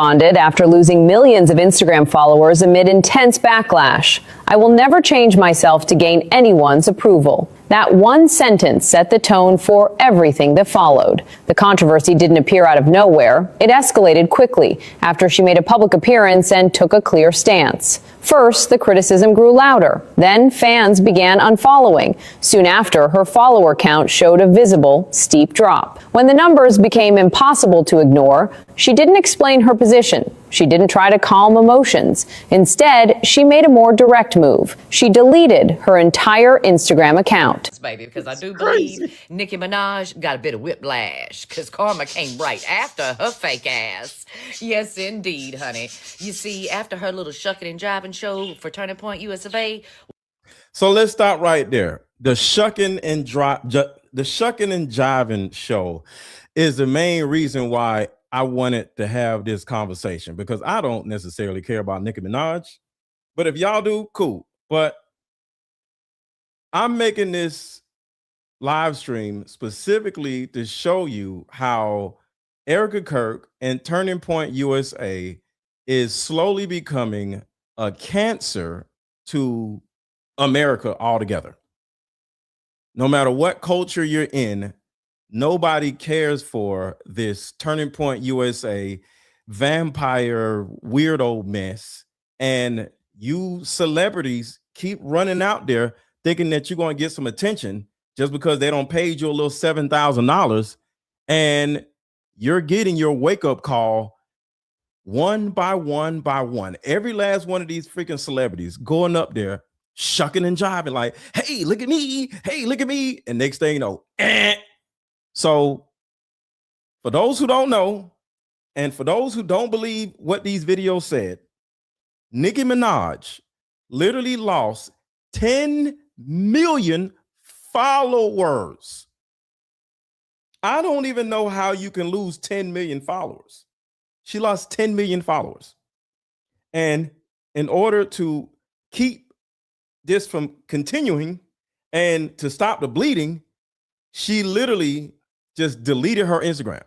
responded after losing millions of Instagram followers amid intense backlash. "I will never change myself to gain anyone's approval." That one sentence set the tone for everything that followed. The controversy didn't appear out of nowhere. It escalated quickly after she made a public appearance and took a clear stance. First, the criticism grew louder. Then fans began unfollowing. Soon after, her follower count showed a visible, steep drop. When the numbers became impossible to ignore, she didn't explain her position. She didn't try to calm emotions. Instead, she made a more direct move. She deleted her entire Instagram account. Baby, because I do believe Nicki Minaj got a bit of whiplash because karma came right after her fake ass. Yes, indeed, honey. You see, after her little shucking and jiving show for Turning Point US of A. So let's stop right there. The shucking and jiving show is the main reason why I wanted to have this conversation, because I don't necessarily care about Nicki Minaj, but if y'all do, cool. But I'm making this live stream specifically to show you how Erika Kirk and Turning Point USA is slowly becoming a cancer to America altogether. No matter what culture you're in, nobody cares for this Turning Point USA vampire weirdo mess. And you celebrities keep running out there thinking that you're going to get some attention just because they don't pay you a little $7,000. And you're getting your wake up call one by one by one. Every last one of these freaking celebrities going up there, shucking and jiving like, hey, look at me. Hey, look at me. And next thing you know, So for those who don't know, and for those who don't believe what these videos said, Nicki Minaj literally lost 10 million followers. I don't even know how you can lose 10 million followers. She lost 10 million followers. And in order to keep this from continuing and to stop the bleeding, she literally just deleted her Instagram,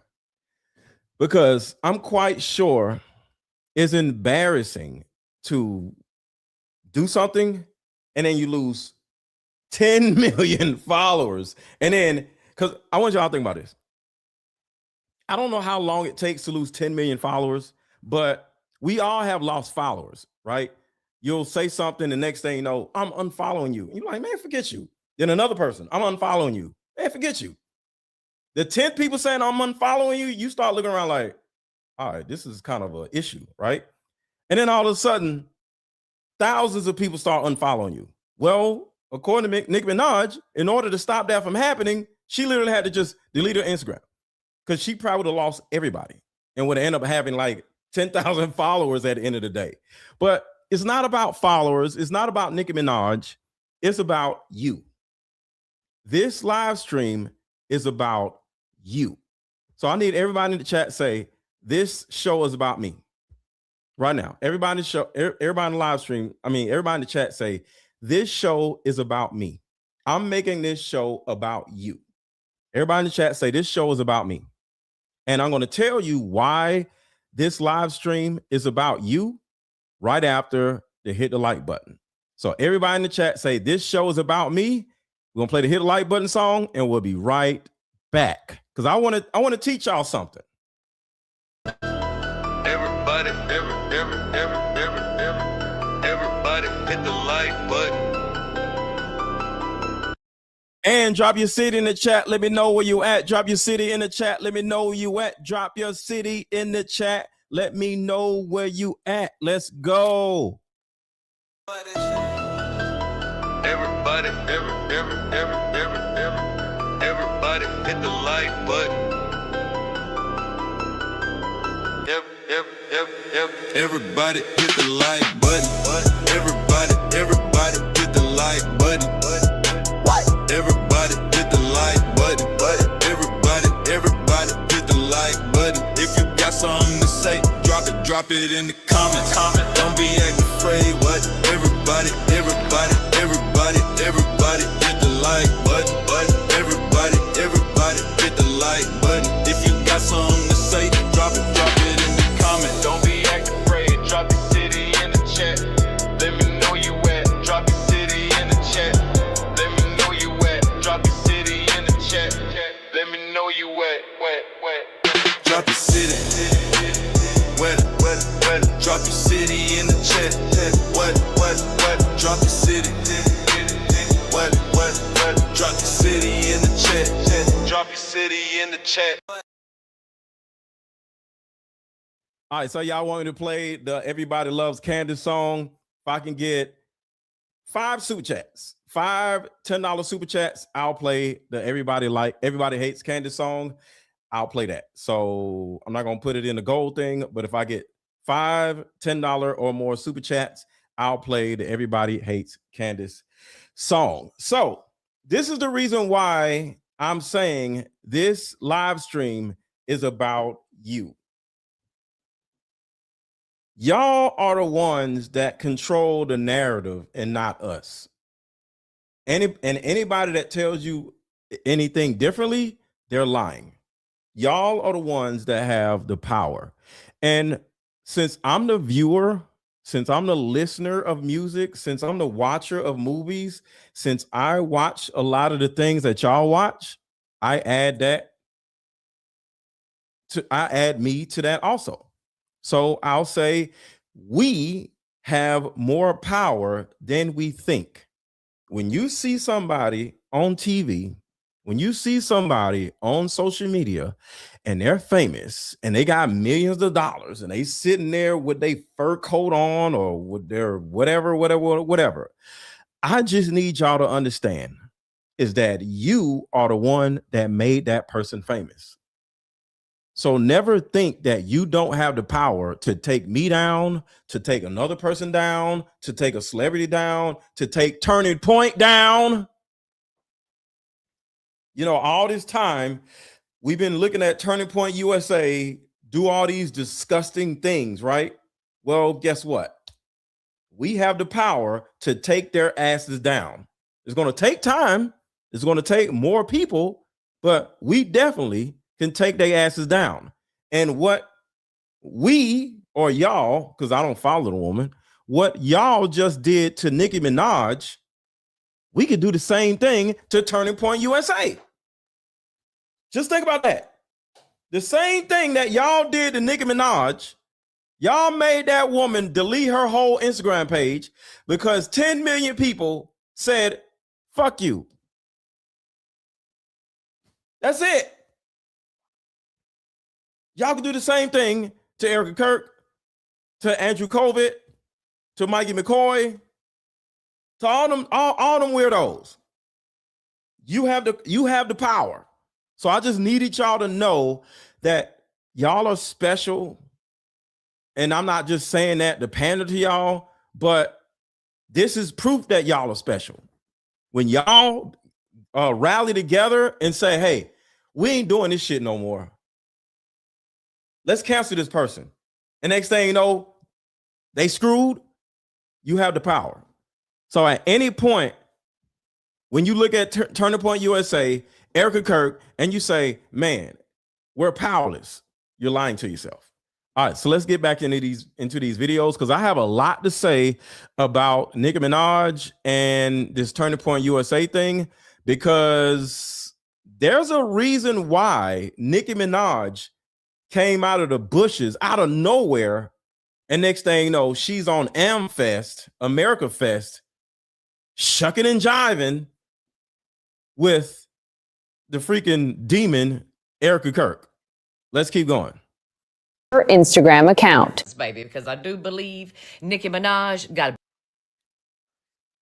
because I'm quite sure it's embarrassing to do something and then you lose 10 million followers. And then, because I want y'all to think about this. I don't know how long it takes to lose 10 million followers, but we all have lost followers, right? You'll say something, the next thing you know, I'm unfollowing you. You're like, man, forget you. Then another person, I'm unfollowing you. Man, forget you. The 10 people saying I'm unfollowing you, you start looking around like, all right, this is kind of an issue, right? And then all of a sudden, thousands of people start unfollowing you. Well, according to Nicki Minaj, in order to stop that from happening, she literally had to just delete her Instagram, because she probably would have lost everybody and would end up having like 10,000 followers at the end of the day. But it's not about followers. It's not about Nicki Minaj. It's about you. This live stream is about you. So I need everybody in the chat say, this show is about me. Right now, everybody in the live stream, everybody in the chat say, this show is about me. I'm making this show about you. Everybody in the chat say, this show is about me. And I'm going to tell you why this live stream is about you right after they hit the like button. So everybody in the chat say, this show is about me. We're going to play the hit the like button song and we'll be right back, because I want to teach y'all something. Everybody hit the like button. And drop your city in the chat. Let me know where you at. Drop your city in the chat. Let me know where you at. Drop your city in the chat. Let me know where you at. Let's go. Everybody hit the like button. Everybody hit the like button. Everybody hit the like button. Everybody hit the like button. Everybody hit the like button. If you got something to say, drop it in the comments. Don't be acting afraid. What? Everybody hit the like button. Everybody hit the like button. If you got something to say, drop it in the comment. Don't be Drop your city in the chat. What? Drop your city. What? Drop your city in the chat. Drop your city in the chat. All right, so y'all want me to play the Everybody Loves Candace song? If I can get 5 super chats, 5 $10 super chats, I'll play the Everybody Hates Candace song. I'll play that. So I'm not gonna put it in the gold thing, but if I get 5 $10 or more super chats, I'll play the Everybody Hates Candace song. So this is the reason why I'm saying this live stream is about you. Y'all are the ones that control the narrative and not us. Anybody that tells you anything differently, they're lying. Y'all are the ones that have the power. And since I'm the viewer, since I'm the listener of music, since I'm the watcher of movies, since I watch a lot of the things that y'all watch, I add me to that also. So I'll say we have more power than we think. When you see somebody on TV, when you see somebody on social media and they're famous and they got millions of dollars and they sitting there with their fur coat on or with their whatever, I just need y'all to understand is that you are the one that made that person famous. So never think that you don't have the power to take me down, to take another person down, to take a celebrity down, to take Turning Point down. You know, all this time we've been looking at Turning Point USA do all these disgusting things, right? Well, guess what? We have the power to take their asses down. It's going to take time. It's going to take more people, but we definitely can take their asses down. And what we or y'all, because I don't follow the woman, what y'all just did to Nicki Minaj, we could do the same thing to Turning Point USA. Just think about that. The same thing that y'all did to Nicki Minaj, y'all made that woman delete her whole Instagram page because 10 million people said, fuck you. That's it. Y'all can do the same thing to Erika Kirk, to Andrew Covid, to Mikey McCoy, to all them weirdos. You have the power. So I just needed y'all to know that y'all are special. And I'm not just saying that to pander to y'all, but this is proof that y'all are special. When y'all rally together and say, hey, we ain't doing this shit no more. Let's cancel this person. And next thing you know, they screwed. You have the power. So at any point, when you look at Turning Point USA, Erika Kirk, and you say, man, we're powerless, you're lying to yourself. All right, so let's get back into these videos because I have a lot to say about Nicki Minaj and this Turning Point USA thing because there's a reason why Nicki Minaj came out of the bushes, out of nowhere, and next thing you know, she's on AmFest, America Fest, shucking and jiving with the freaking demon Erika Kirk. Let's keep going. Her Instagram account. Baby, because I do believe Nicki Minaj got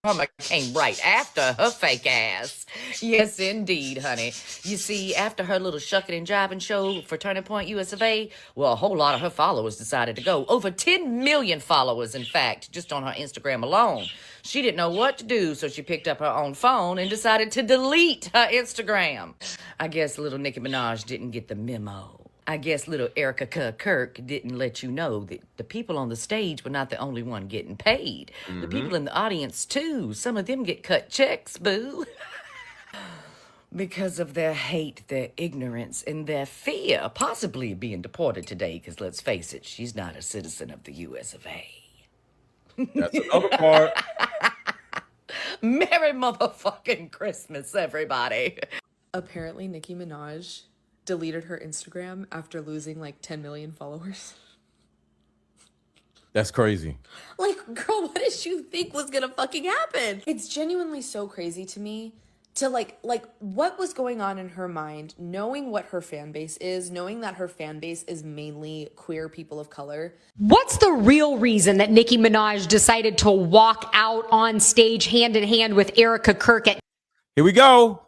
karma came right after her fake ass. Yes, indeed, honey. You see, after her little shucking and jiving show for Turning Point USA, well, a whole lot of her followers decided to go. Over 10 million followers, in fact, just on her Instagram alone. She didn't know what to do, so she picked up her own phone and decided to delete her Instagram. I guess little Nicki Minaj didn't get the memo. I guess little Erika Kirk didn't let you know that the people on the stage were not the only one getting paid. The people in the audience, too. Some of them get cut checks, boo. Because of their hate, their ignorance, and their fear, possibly being deported today, because let's face it, she's not a citizen of the US of A. That's another part. Merry motherfucking Christmas, everybody. Apparently, Nicki Minaj deleted her Instagram after losing like 10 million followers. That's crazy. Like, girl, what did you think was gonna fucking happen? It's genuinely so crazy to me to like what was going on in her mind, knowing what her fan base is, knowing that her fan base is mainly queer people of color. What's the real reason that Nicki Minaj decided to walk out on stage hand in hand with Erika Kirk at Here we go.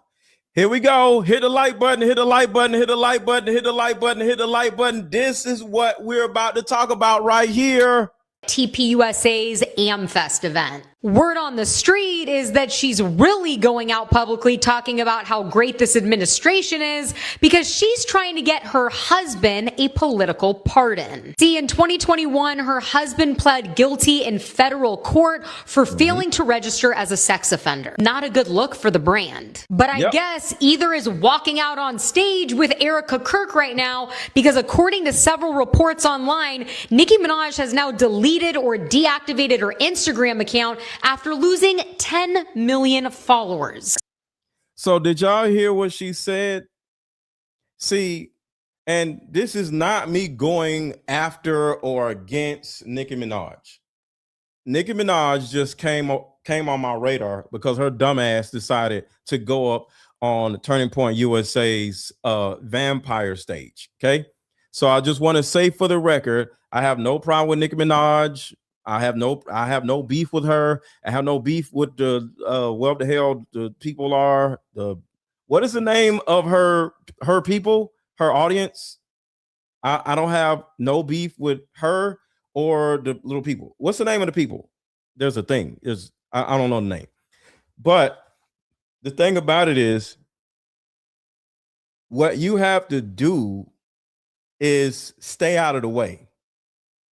Here we go. Hit the like button, hit the like button, hit the like button, hit the like button, hit the like button. This is what we're about to talk about right here. TPUSA's AmFest event? Word on the street is that she's really going out publicly talking about how great this administration is because she's trying to get her husband a political pardon. See, in 2021, her husband pled guilty in federal court for failing to register as a sex offender. Not a good look for the brand. But I guess either is walking out on stage with Erika Kirk right now because according to several reports online, Nicki Minaj has now deleted or deactivated her Instagram account after losing 10 million followers. So did y'all hear what she said? See, and this is not me going after or against Nicki Minaj. Nicki Minaj just came on my radar because her dumbass decided to go up on Turning Point USA's vampire stage. Okay. So I just want to say for the record, I have no problem with Nicki Minaj. I have no beef with her. I have no beef with the what the hell the people are. What is the name of her people, her audience? I don't have no beef with her or the little people. What's the name of the people? There's a thing. I don't know the name. But the thing about it is what you have to do is stay out of the way.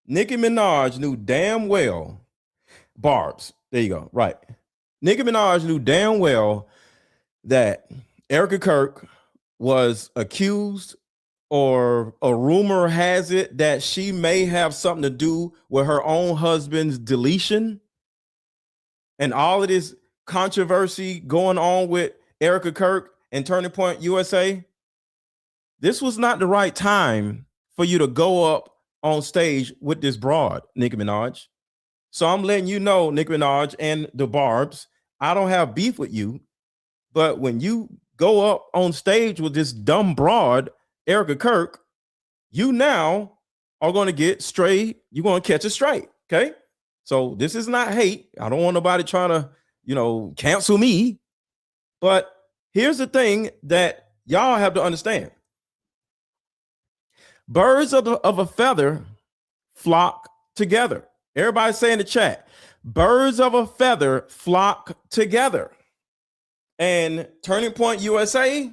Nicki Minaj knew damn well, Barbs, there you go, right. Nicki Minaj knew damn well that Erika Kirk was accused, or a rumor has it that she may have something to do with her own husband's deletion. And all of this controversy going on with Erika Kirk and Turning Point USA, this was not the right time for you to go up on stage with this broad, Nicki Minaj. So I'm letting you know, Nicki Minaj and the Barbs, I don't have beef with you, but when you go up on stage with this dumb broad, Erika Kirk, you now are going to get straight. You're going to catch a straight. Okay. So this is not hate. I don't want nobody trying to, cancel me. But here's the thing that y'all have to understand. Birds of a feather flock together. Everybody say in the chat, birds of a feather flock together. And Turning Point USA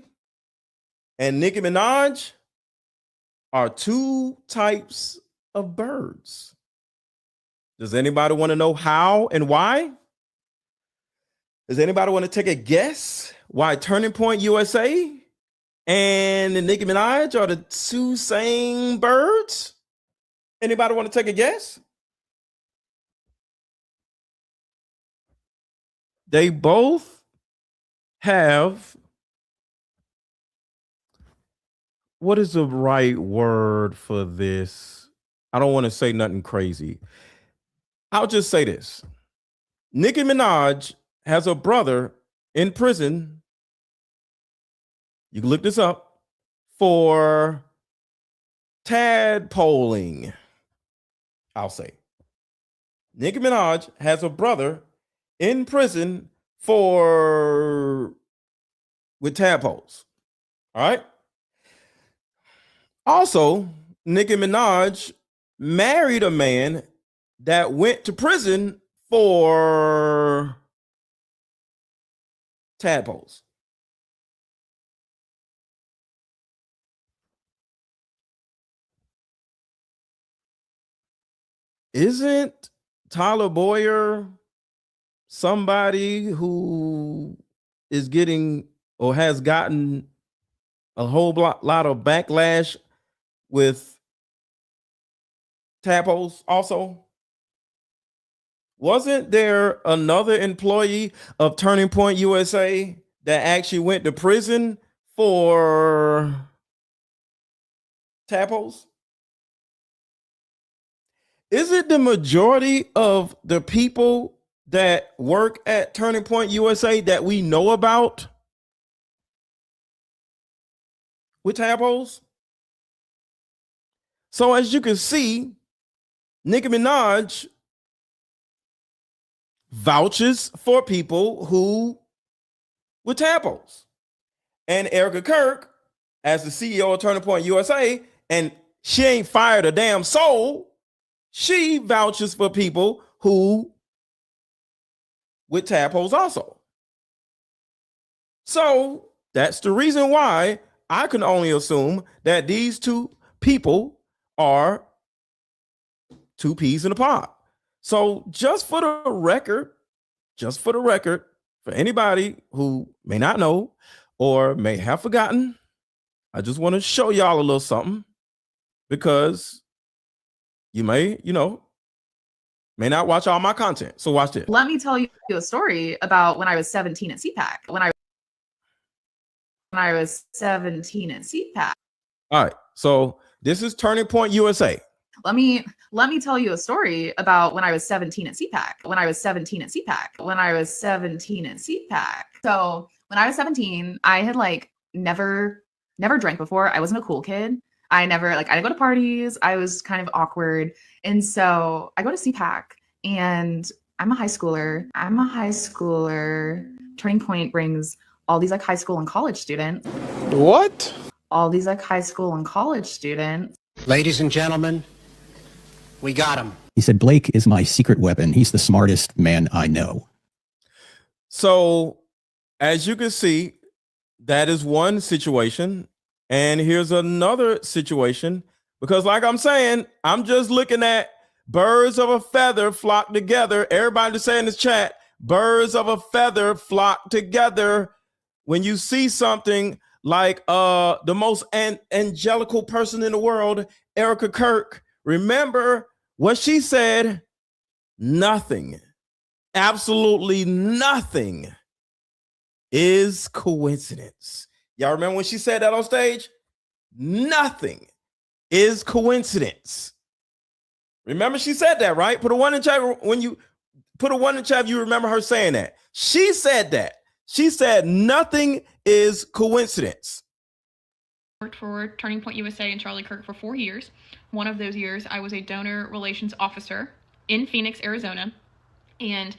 and Nicki Minaj are two types of birds. Does anybody want to know how and why? Does anybody want to take a guess why Turning Point USA and Nicki Minaj are the two same birds? Anybody want to take a guess? They both have, what is the right word for this? I don't want to say nothing crazy. I'll just say this. Nicki Minaj has a brother in prison. You can look this up for tadpoling. I'll say Nicki Minaj has a brother in prison with tadpoles. All right. Also, Nicki Minaj married a man that went to prison for tadpoles. Isn't Tyler Boyer somebody who is getting or has gotten a whole lot of backlash with tadpoles also? Wasn't there another employee of Turning Point USA that actually went to prison for tadpoles? Is it the majority of the people that work at Turning Point USA that we know about with tadpoles? So as you can see, Nicki Minaj vouches for people who with tadpoles. And Erika Kirk, as the CEO of Turning Point USA, and she ain't fired a damn soul, she vouches for people who with tadpoles also. So that's the reason why I can only assume that these two people are two peas in a pod. So just for the record, for anybody who may not know or may have forgotten, I just want to show y'all a little something because you may not watch all my content. So watch this. Let me tell you a story about when I was 17 at CPAC. When I was 17 at CPAC. All right. So this is Turning Point USA. Let me tell you a story about when I was 17 at CPAC. When I was 17 at CPAC. So when I was 17, I had never drank before. I wasn't a cool kid. I didn't go to parties. I was kind of awkward. And so I go to CPAC and I'm a high schooler. Turning Point brings all these high school and college students. What? All these high school and college students. Ladies and gentlemen, we got him. He said, Blake is my secret weapon. He's the smartest man I know. So as you can see, that is one situation. And here's another situation, because like I'm saying, I'm just looking at birds of a feather flock together. Everybody just say in this chat, birds of a feather flock together. When you see something like the most angelical person in the world, Erika Kirk, remember what she said? Nothing, absolutely nothing is coincidence. Y'all remember when she said that on stage? Nothing is coincidence. Remember she said that, right? Put a one in chat. When you put a one in chat, you remember her saying that. She said that. She said nothing is coincidence. Worked for Turning Point USA and Charlie Kirk for 4 years. One of those years, I was a donor relations officer in Phoenix, Arizona. And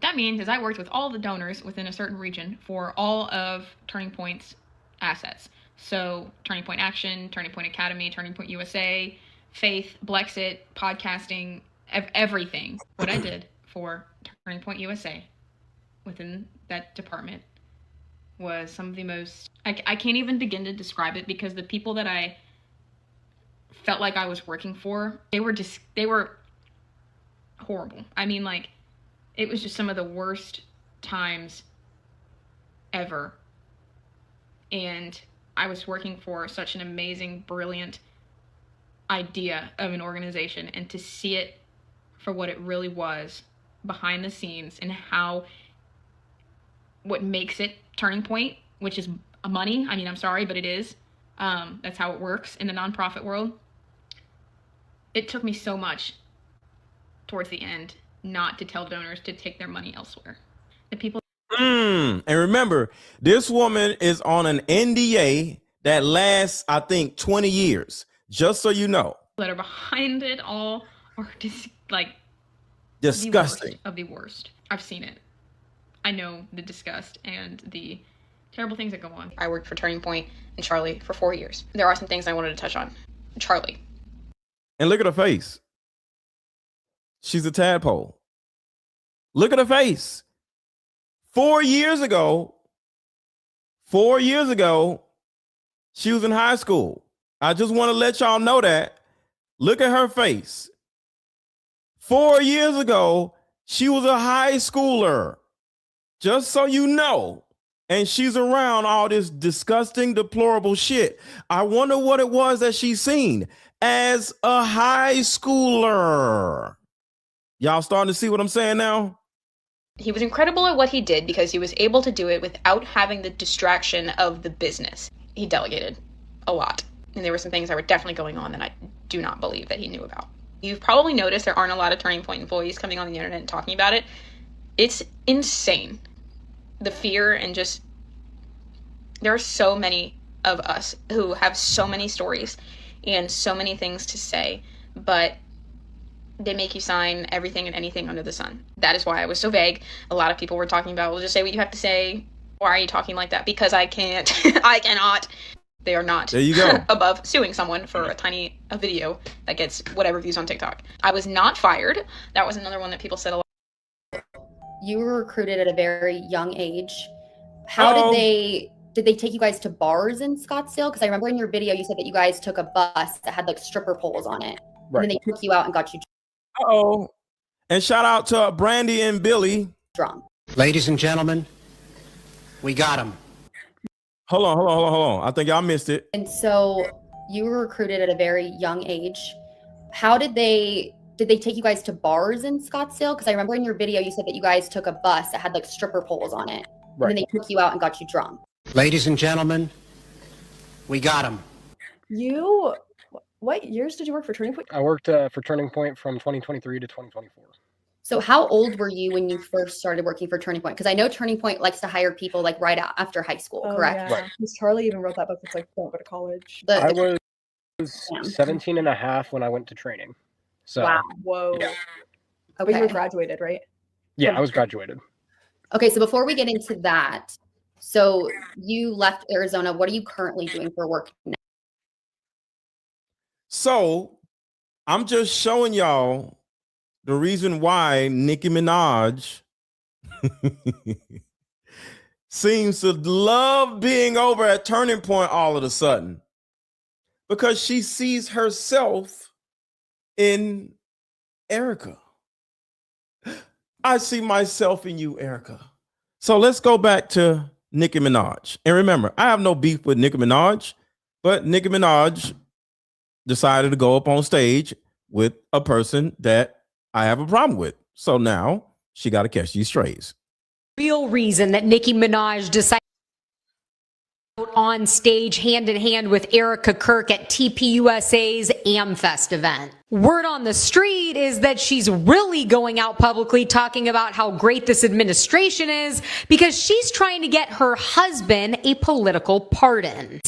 that means is I worked with all the donors within a certain region for all of Turning Point's assets. So Turning Point Action, Turning Point Academy, Turning Point USA, Faith, Blexit, podcasting, everything. What I did for Turning Point USA within that department was some of the most, I can't even begin to describe it, because the people that I felt like I was working for, they were horrible. I mean, it was just some of the worst times ever. And I was working for such an amazing, brilliant idea of an organization, and to see it for what it really was behind the scenes and what makes it Turning Point, which is money. I mean, I'm sorry, but it is. That's how it works in the nonprofit world. It took me so much towards the end not to tell donors to take their money elsewhere. The people. And remember, this woman is on an NDA that lasts, I think, 20 years, just so you know. That are behind it all are just disgusting. The worst of the worst. I've seen it. I know the disgust and the terrible things that go on. I worked for Turning Point and Charlie for 4 years. There are some things I wanted to touch on. Charlie. And look at her face. She's a tadpole. Look at her face. 4 years ago, she was in high school. I just want to let y'all know that. Look at her face. 4 years ago, she was a high schooler. Just so you know. And she's around all this disgusting, deplorable shit. I wonder what it was that she's seen as a high schooler. Y'all starting to see what I'm saying now? He was incredible at what he did because he was able to do it without having the distraction of the business. He delegated a lot. And there were some things that were definitely going on that I do not believe that he knew about. You've probably noticed there aren't a lot of Turning Point employees coming on the internet and talking about it. It's insane. The fear and just, there are so many of us who have so many stories and so many things to say, but they make you sign everything and anything under the sun. That is why I was so vague. A lot of people were talking about, well, just say what you have to say. Why are you talking like that? Because I can't. I cannot. They are not there you go. above suing someone for a video that gets whatever views on TikTok. I was not fired. That was another one that people said a lot. You were recruited at a very young age. How did they take you guys to bars in Scottsdale? Because I remember in your video you said that you guys took a bus that had like stripper poles on it. Right. And then they took you out and got you And shout out to Brandy and Billy. drunk. Ladies and gentlemen, we got him. Hold on. I think y'all missed it. And so you were recruited at a very young age. How did they take you guys to bars in Scottsdale? Because I remember in your video you said that you guys took a bus that had like stripper poles on it. Right. And then they took you out and got you drunk. Ladies and gentlemen, we got him. What years did you work for Turning Point? I worked for Turning Point from 2023 to 2024. So how old were you when you first started working for Turning Point? Because I know Turning Point likes to hire people like right after high school, correct? Yeah. Right. Charlie even wrote that book that's like, don't go to college. I was 17 and a half when I went to training. So, wow. Whoa. Yeah. Okay. But you were graduated, right? Yeah, I was graduated. Okay, so before we get into that, so you left Arizona. What are you currently doing for work now? So I'm just showing y'all the reason why Nicki Minaj seems to love being over at Turning Point all of a sudden, because she sees herself in Erika. I see myself in you, Erika. So let's go back to Nicki Minaj. And remember, I have no beef with Nicki Minaj, but Nicki Minaj decided to go up on stage with a person that I have a problem with. So now she got to catch these strays. Real reason that Nicki Minaj decided on stage hand in hand with Erika Kirk at TPUSA's AmFest event. Word on the street is that she's really going out publicly talking about how great this administration is because she's trying to get her husband a political pardon.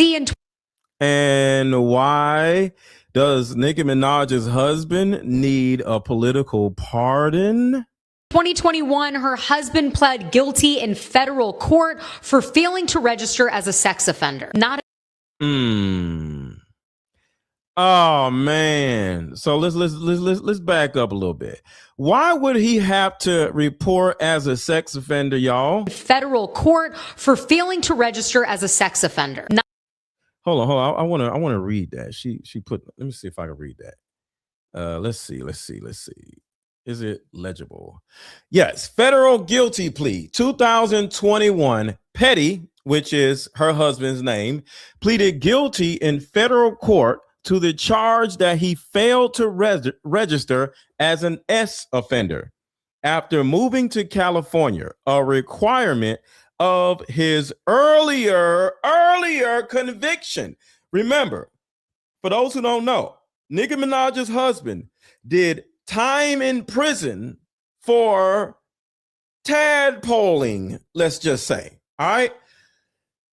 And why does Nicki Minaj's husband need a political pardon? 2021, her husband pled guilty in federal court for failing to register as a sex offender. Oh man. So let's back up a little bit. Why would he have to report as a sex offender, y'all? Federal court for failing to register as a sex offender. Hold on. I want to read that. She put. Let me see if I can read that. Let's see. Is it legible? Yes. Federal guilty plea 2021. Petty, which is her husband's name, pleaded guilty in federal court to the charge that he failed to register as an S offender after moving to California, a requirement of his earlier conviction. Remember, for those who don't know, Nicki Minaj's husband did time in prison for tadpoling, let's just say. All right.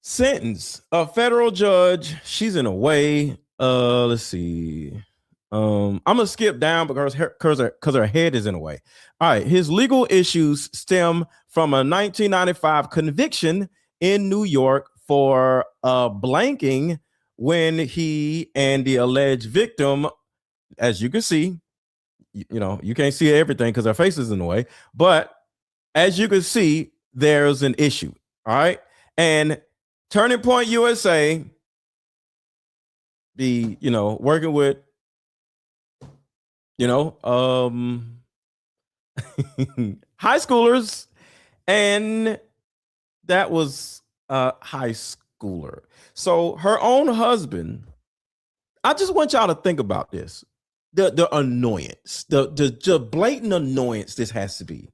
Sentence, a federal judge. She's in a way. Let's see. I'm gonna skip down because her head is in a way. All right. His legal issues stem from a 1995 conviction in New York for blanking when he and the alleged victim, as you can see, you can't see everything because her face is in the way, but as you can see, there's an issue. All right. And Turning Point USA, working with, high schoolers, and that was a high schooler. So her own husband, I just want y'all to think about this. The annoyance, the blatant annoyance this has to be.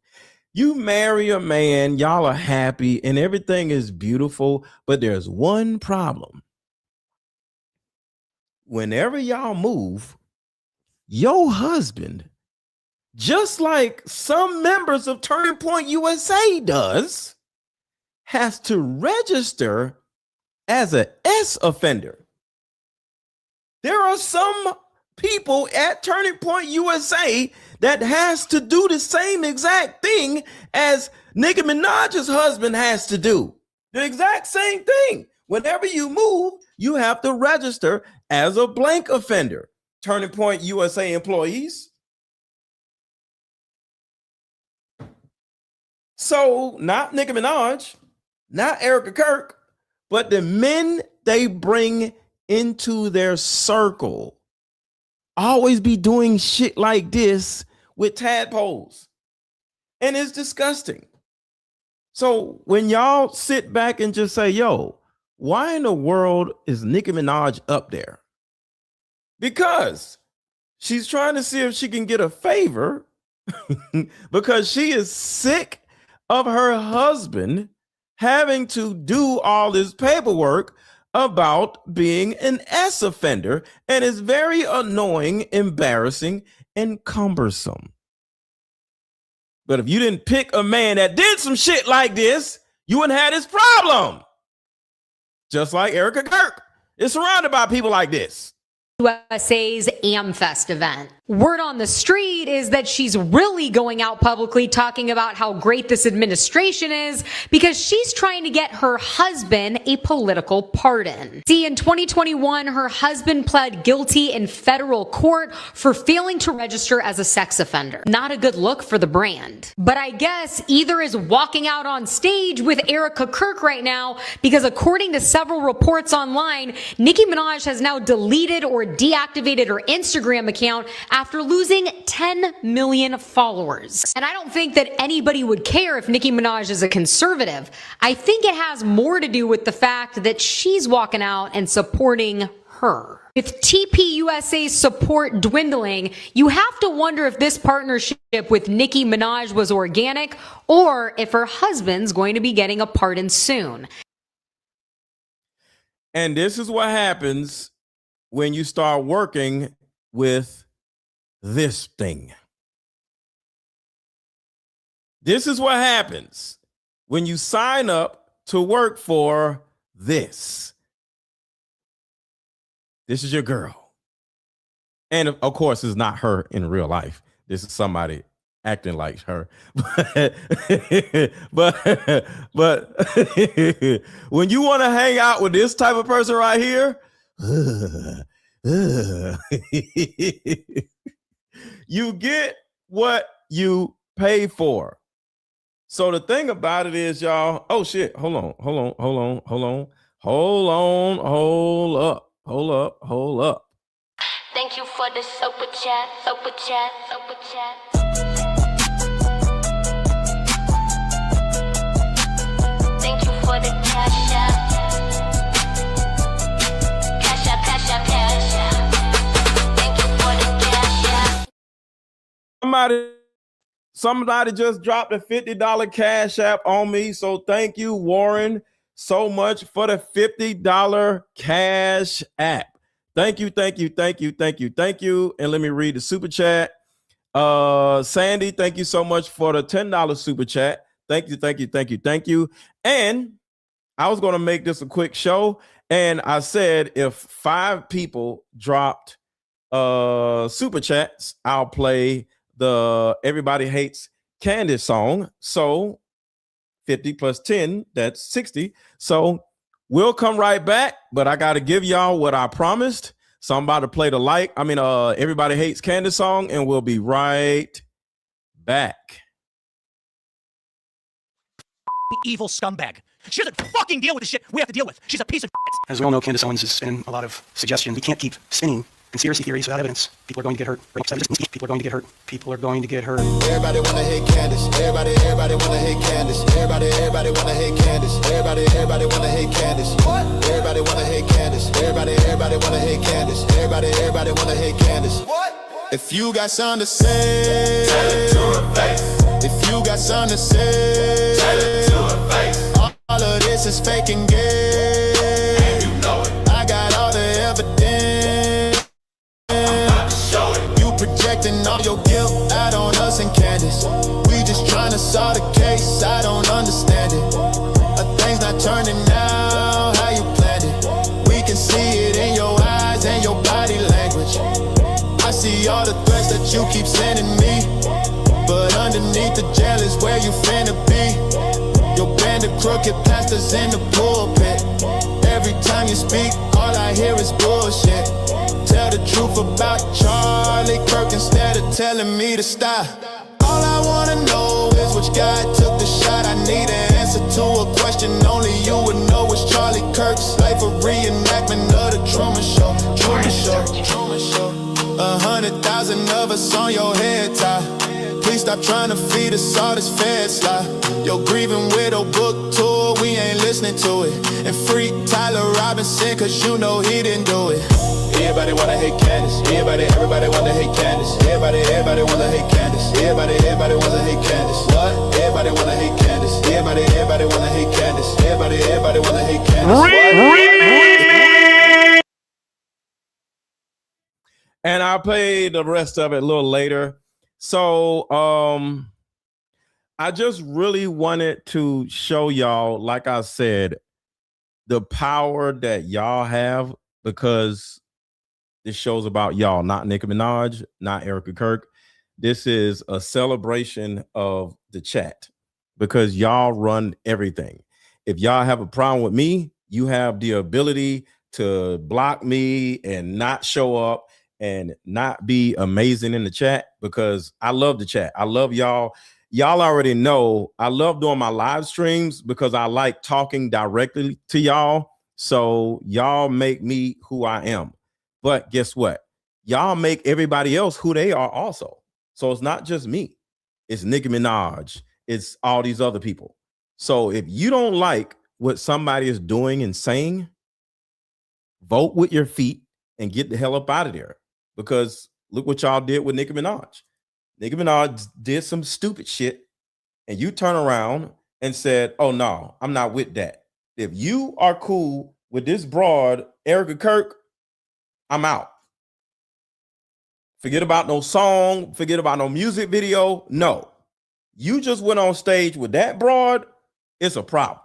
You marry a man, y'all are happy and everything is beautiful, but there's one problem. Whenever y'all move, your husband, just like some members of Turning Point USA does, has to register as an S offender. There are some people at Turning Point USA that has to do the same exact thing as Nicki Minaj's husband has to do. The exact same thing. Whenever you move, you have to register as a blank offender. Turning Point USA employees. So not Nicki Minaj, not Erika Kirk, but the men they bring into their circle always be doing shit like this with tadpoles. And it's disgusting. So when y'all sit back and just say, yo, why in the world is Nicki Minaj up there? Because she's trying to see if she can get a favor because she is sick of her husband having to do all this paperwork about being an S offender, and it's very annoying, embarrassing, and cumbersome. But if you didn't pick a man that did some shit like this, you wouldn't have this problem. Just like Erika Kirk is surrounded by people like this. USA's AmFest event. Word on the street is that she's really going out publicly talking about how great this administration is because she's trying to get her husband a political pardon. See, in 2021, her husband pled guilty in federal court for failing to register as a sex offender. Not a good look for the brand. But I guess either is walking out on stage with Erika Kirk right now because according to several reports online, Nicki Minaj has now deleted or deactivated her Instagram account after losing 10 million followers. And I don't think that anybody would care if Nicki Minaj is a conservative. I think it has more to do with the fact that she's walking out and supporting her. With TPUSA's support dwindling, you have to wonder if this partnership with Nicki Minaj was organic or if her husband's going to be getting a pardon soon. And this is what happens when you start working with this thing. This is what happens when you sign up to work for this. This is your girl. And of course, it's not her in real life. This is somebody acting like her. But when you want to hang out with this type of person right here, you get what you pay for. So the thing about it is, y'all, oh shit, hold up. Thank you for the super chat. Thank you for the cash app. Thank you for the cash app. Somebody just dropped a $50 cash app on me. So thank you, Warren, so much for the $50 cash app. Thank you. And let me read the super chat. Sandy, thank you so much for the $10 super chat. Thank you. And I was going to make this a quick show. And I said, if 5 people dropped super chats, I'll play the Everybody Hates Candace song. So 50 plus 10, that's 60. So we'll come right back, but I got to give y'all what I promised. So I'm about to play the Everybody Hates Candace song, and we'll be right back. Evil scumbag. She doesn't fucking deal with the shit we have to deal with. She's a piece of shit. As we all know, Candace Owens is spinning a lot of suggestions. We can't keep spinning conspiracy theories without evidence. People are going to get hurt. People are going to get hurt. People are going to get hurt. Everybody wanna hate Candace. Everybody wanna hate Candace. Everybody wanna hate Candace. Everybody wanna hate Candace. What? Everybody wanna hate Candace. Everybody wanna hate Candace. Everybody wanna hate Candace. What? If you got something to say, tell it to her face. If you got something to say, tell it to her face. All of this is fake and gay. And you know it. I got all the evidence. I'm about to show it. You guilt out on us and Candace. We just trying to solve the case, I don't understand it. Things not turning out how you planned it. We can see it in your eyes and your body language. I see all the threats that you keep sending me, but underneath the jail is where you finna be. Your band of crooked pastors in the pulpit. Every time you speak, all I hear is bullshit. Tell the truth about Charlie Kirk instead of telling me to stop. All I wanna know is which guy took the shot. I need an answer to a question only you would know. Was Charlie Kirk's life a reenactment of the Truman Show? Truman Show, Truman Show. 100,000 of us on your head tie. Please stop trying to feed us all this fed slide. Your grieving widow book tour, we ain't listening to it. And free Tyler Robinson, cause you know he didn't do it. Everybody wanna hate Candace. Everybody wanna hate Candace. Everybody wanna hate Candace. Everybody wanna hate Candace. What? Everybody wanna hate Candace. Everybody wanna hate Candace. Everybody wanna hate Candace. And I'll play the rest of it a little later. So I just really wanted to show y'all, like I said, the power that y'all have, because this show's about y'all, not Nicki Minaj, not Erika Kirk. This is a celebration of the chat because y'all run everything. If y'all have a problem with me, you have the ability to block me and not show up and not be amazing in the chat, because I love the chat. I love y'all. Y'all already know I love doing my live streams because I like talking directly to y'all. So y'all make me who I am. But guess what? Y'all make everybody else who they are also. So it's not just me. It's Nicki Minaj. It's all these other people. So if you don't like what somebody is doing and saying, vote with your feet and get the hell up out of there. Because look what y'all did with Nicki Minaj. Nicki Minaj did some stupid shit, and you turn around and said, oh, no, I'm not with that. If you are cool with this broad, Erika Kirk, I'm out. Forget about no song. Forget about no music video. No. You just went on stage with that broad. It's a problem.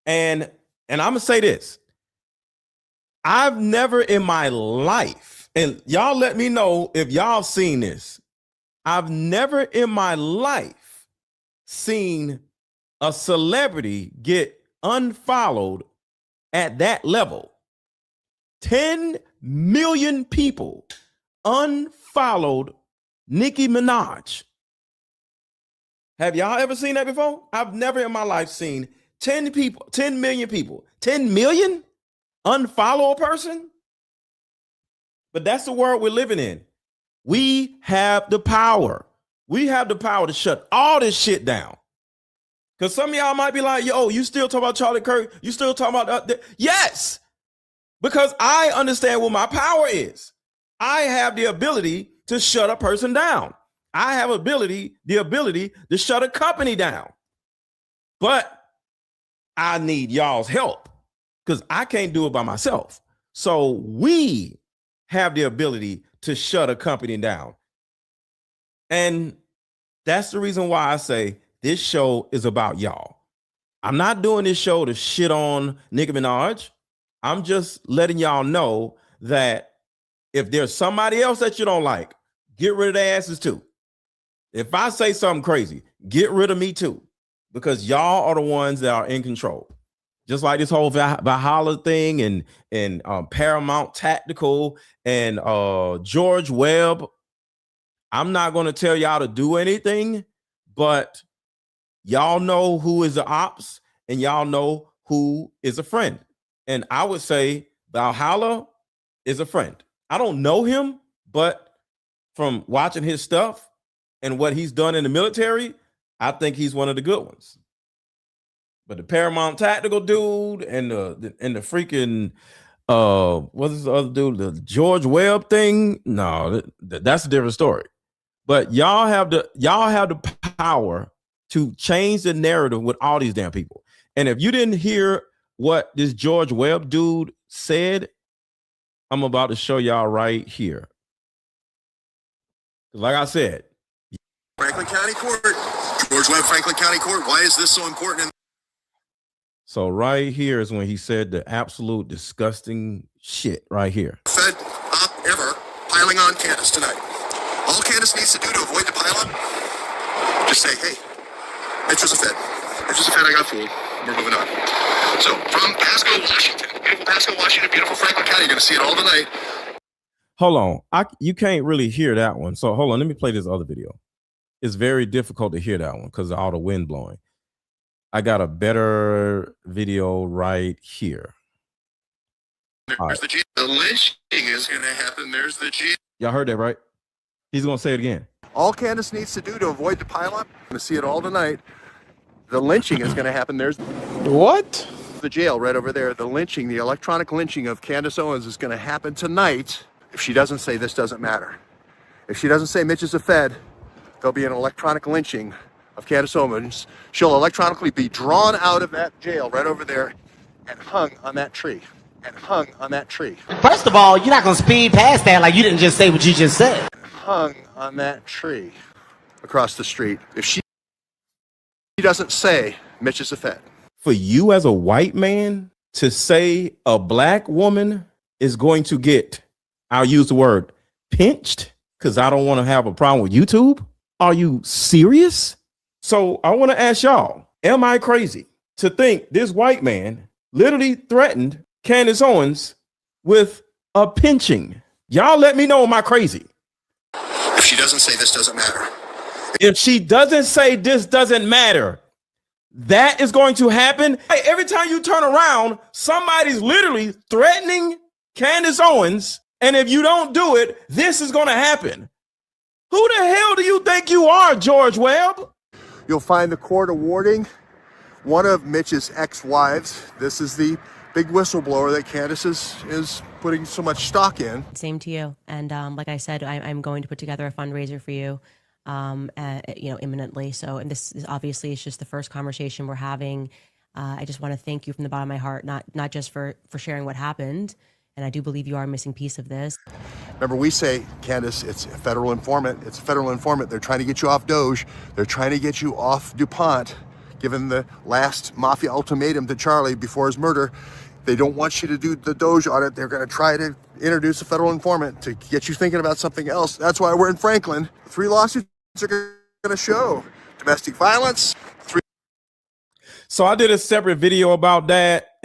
And I'm going to say this. I've never in my life, and y'all let me know if y'all seen this, I've never in my life seen a celebrity get unfollowed at that level. 10 million people unfollowed Nicki Minaj. Have y'all ever seen that before? I've never in my life seen 10 million people, 10 million unfollow a person. But that's the world we're living in. We have the power. We have the power to shut all this shit down. Because some of y'all might be like, yo, you still talking about Charlie Kirk? You still talking about yes, because I understand what my power is. I have the ability to shut a person down. I have the ability to shut a company down. But I need y'all's help because I can't do it by myself. So we have the ability to shut a company down. And that's the reason why I say this show is about y'all. I'm not doing this show to shit on Nicki Minaj. I'm just letting y'all know that if there's somebody else that you don't like, get rid of their asses too. If I say something crazy, get rid of me too, because y'all are the ones that are in control. Just like this whole Valhalla thing and Paramount Tactical and George Webb. I'm not going to tell y'all to do anything, but y'all know who is the ops and y'all know who is a friend. And I would say Valhalla is a friend. I don't know him, but from watching his stuff and what he's done in the military, I think he's one of the good ones. But the Paramount Tactical dude and the freaking what's this other dude, the George Webb thing? No, that's a different story. But y'all have the power to change the narrative with all these damn people. And if you didn't hear what this George Webb dude said, I'm about to show y'all right here. Like I said, Franklin County Court. George Webb, Franklin County Court. Why is this so important? So right here is when he said the absolute disgusting shit right here. Fed op ever piling on Candace tonight. All Candace needs to do to avoid the pileup, just say, hey, Mitch was a Fed. Mitch was a Fed, I got fooled. We're moving on. So from Pasco, Washington, beautiful Pasco, Washington, beautiful Franklin County, you're going to see it all tonight. Hold on. You can't really hear that one. So hold on. Let me play this other video. It's very difficult to hear that one because of all the wind blowing. I got a better video right here. There's the G. The lynching is going to happen. There's the G. Y'all heard that, right? He's going to say it again. All Candace needs to do to avoid the pileup, going to see it all tonight. The lynching is going to happen. There's what? The jail right over there. The lynching, the electronic lynching of Candace Owens is going to happen tonight. If she doesn't say this doesn't matter. If she doesn't say Mitch is a Fed, there'll be an electronic lynching of Candace Owens. She'll electronically be drawn out of that jail right over there and hung on that tree. And hung on that tree. First of all, you're not going to speed past that like you didn't just say what you just said. Hung on that tree across the street. If she doesn't say Mitch is a Fed. For you as a white man to say a black woman is going to get, I'll use the word, pinched because I don't want to have a problem with YouTube. Are you serious? So I want to ask y'all, am I crazy to think this white man literally threatened Candace Owens with a pinching? Y'all let me know, am I crazy? If she doesn't say this doesn't matter. If she doesn't say this doesn't matter, that is going to happen. Hey, every time you turn around, somebody's literally threatening Candace Owens. And if you don't do it, this is going to happen. Who the hell do you think you are, George Webb? You'll find the court awarding one of Mitch's ex-wives. This is the big whistleblower that Candace is putting so much stock in. Same to you. And like I said, I'm going to put together a fundraiser for you, imminently. So, and this is obviously it's just the first conversation we're having. I just want to thank you from the bottom of my heart, not just for sharing what happened. And I do believe you are a missing piece of this. Remember, we say, Candace, it's a federal informant. It's a federal informant. They're trying to get you off Doge. They're trying to get you off DuPont. Given the last mafia ultimatum to Charlie before his murder, they don't want you to do the Doge audit. They're going to try to introduce a federal informant to get you thinking about something else. That's why we're in Franklin. 3 lawsuits are going to show domestic violence. So I did a separate video about that.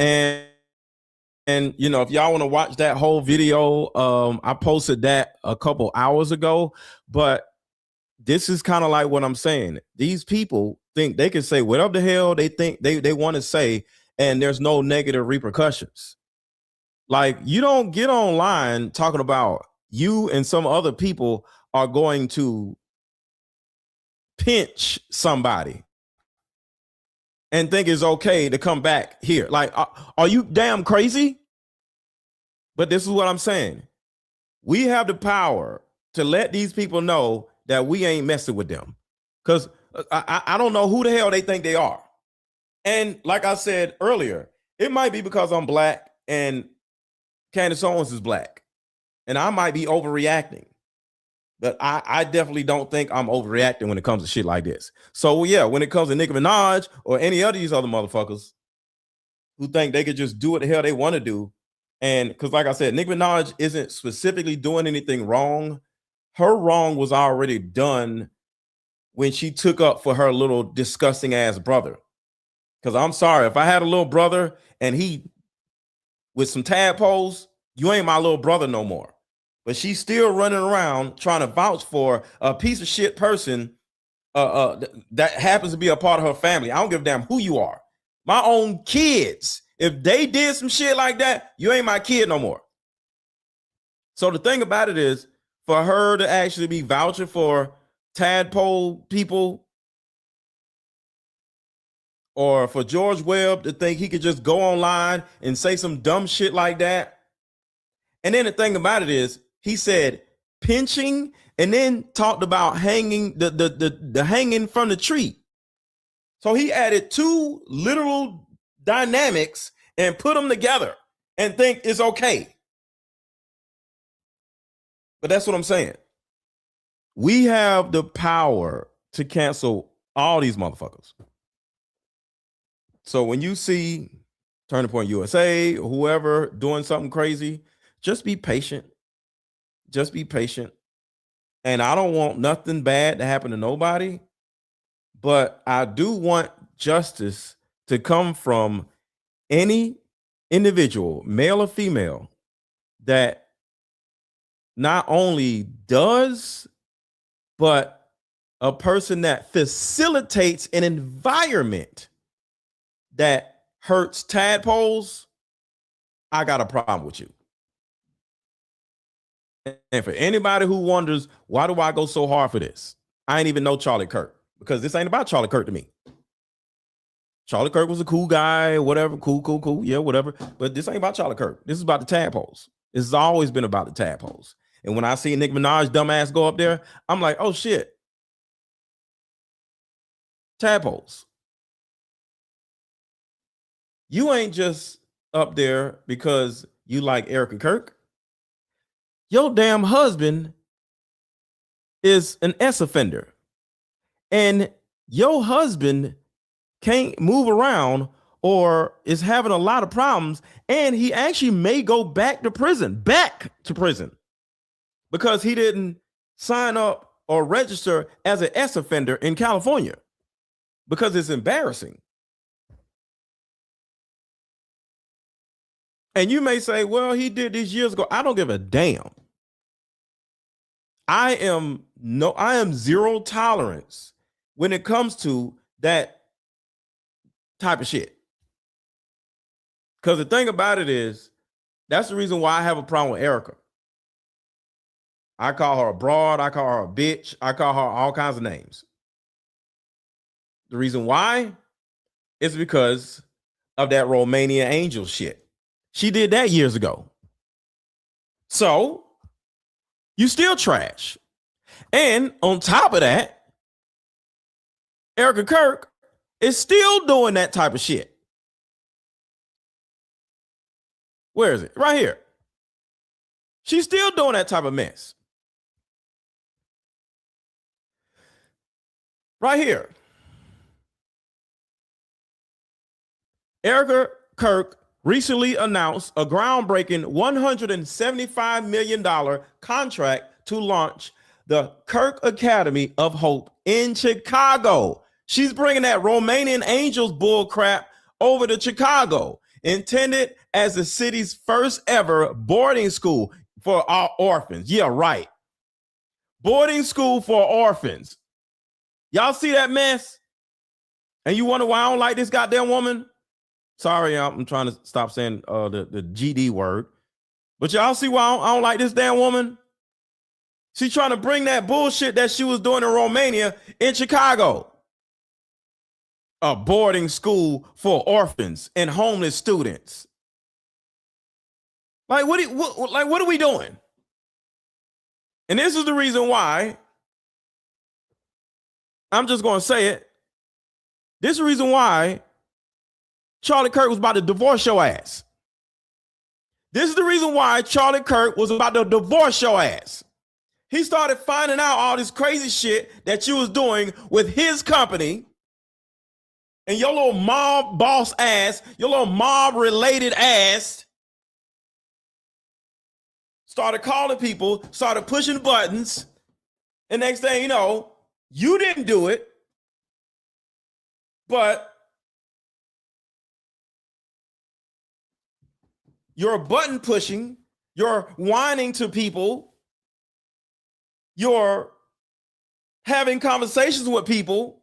And you know, if y'all want to watch that whole video, I posted that a couple hours ago. But this is kind of like what I'm saying. These people think they can say whatever the hell they think they want to say, and there's no negative repercussions. Like, you don't get online talking about you and some other people are going to pinch somebody and think it's okay to come back here. Like, are you damn crazy? But this is what I'm saying. We have the power to let these people know that we ain't messing with them. Because I don't know who the hell they think they are. And like I said earlier, it might be because I'm black and Candace Owens is black. And I might be overreacting. But I definitely don't think I'm overreacting when it comes to shit like this. So yeah, when it comes to Nicki Minaj or any of these other motherfuckers who think they could just do what the hell they want to do. And because like I said, Nicki Minaj isn't specifically doing anything wrong. Her wrong was already done when she took up for her little disgusting ass brother. Because I'm sorry, if I had a little brother and he with some tadpoles, you ain't my little brother no more. But she's still running around trying to vouch for a piece of shit person that happens to be a part of her family. I don't give a damn who you are. My own kids, if they did some shit like that, you ain't my kid no more. So the thing about it is, for her to actually be vouching for tadpole people, or for George Webb to think he could just go online and say some dumb shit like that. And then the thing about it is, he said pinching and then talked about hanging, the hanging from the tree. So he added two literal dynamics and put them together and think it's okay. But that's what I'm saying. We have the power to cancel all these motherfuckers. So when you see Turning Point USA, whoever doing something crazy, just be patient. Just be patient. And I don't want nothing bad to happen to nobody, but I do want justice to come from any individual, male or female, that not only does, but a person that facilitates an environment that hurts tadpoles. I got a problem with you. And for anybody who wonders, why do I go so hard for this? I ain't even know Charlie Kirk, because this ain't about Charlie Kirk to me. Charlie Kirk was a cool guy, whatever, cool, yeah, whatever. But this ain't about Charlie Kirk. This is about the tadpoles. This has always been about the tadpoles. And when I see Nicki Minaj dumbass go up there, I'm like, oh shit. Tadpoles. You ain't just up there because you like Erika Kirk. Your damn husband is an S offender. And your husband can't move around or is having a lot of problems. And he actually may go back to prison, because he didn't sign up or register as an S offender in California, because it's embarrassing. And you may say, well, he did this years ago. I don't give a damn. I am zero tolerance when it comes to that type of shit. Because the thing about it is, that's the reason why I have a problem with Erika. I call her a broad, I call her a bitch, I call her all kinds of names. The reason why is because of that Romanian angel shit. She did that years ago. So you still trash. And on top of that, Erika Kirk is still doing that type of shit. Where is it? Right here. She's still doing that type of mess. Right here. Erika Kirk recently announced a groundbreaking $175 million contract to launch the Kirk Academy of Hope in Chicago. She's bringing that Romanian Angels bull crap over to Chicago, intended as the city's first ever boarding school for our orphans. Yeah, right. Boarding school for orphans. Y'all see that mess? And you wonder why I don't like this goddamn woman? Sorry, I'm trying to stop saying the GD word. But y'all see why I don't like this damn woman? She's trying to bring that bullshit that she was doing in Romania in Chicago. A boarding school for orphans and homeless students. Like, what are we doing? And this is the reason why, I'm just going to say it. This is the reason why Charlie Kirk was about to divorce your ass. This is the reason why Charlie Kirk was about to divorce your ass. He started finding out all this crazy shit that you was doing with his company, and your little mob boss ass, your little mob related ass started calling people, started pushing buttons, and next thing you know, you didn't do it, but you're button pushing, you're whining to people, you're having conversations with people,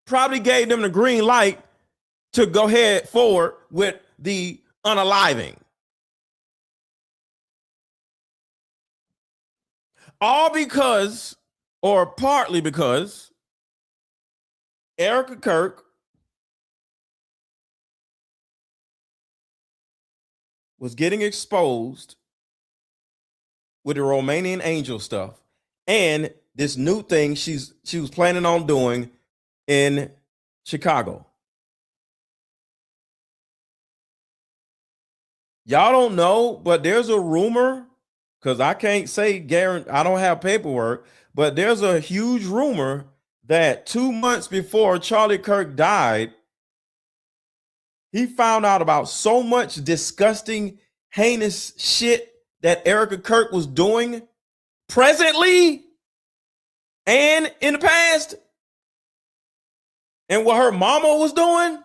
probably gave them the green light to go ahead forward with the unaliving. All because, or partly because, Erika Kirk was getting exposed with the Romanian angel stuff and this new thing she was planning on doing in Chicago. Y'all don't know, but there's a rumor, because I can't say guarantee, I don't have paperwork, but there's a huge rumor that 2 months before Charlie Kirk died, he found out about so much disgusting, heinous shit that Erika Kirk was doing presently and in the past, and what her mama was doing.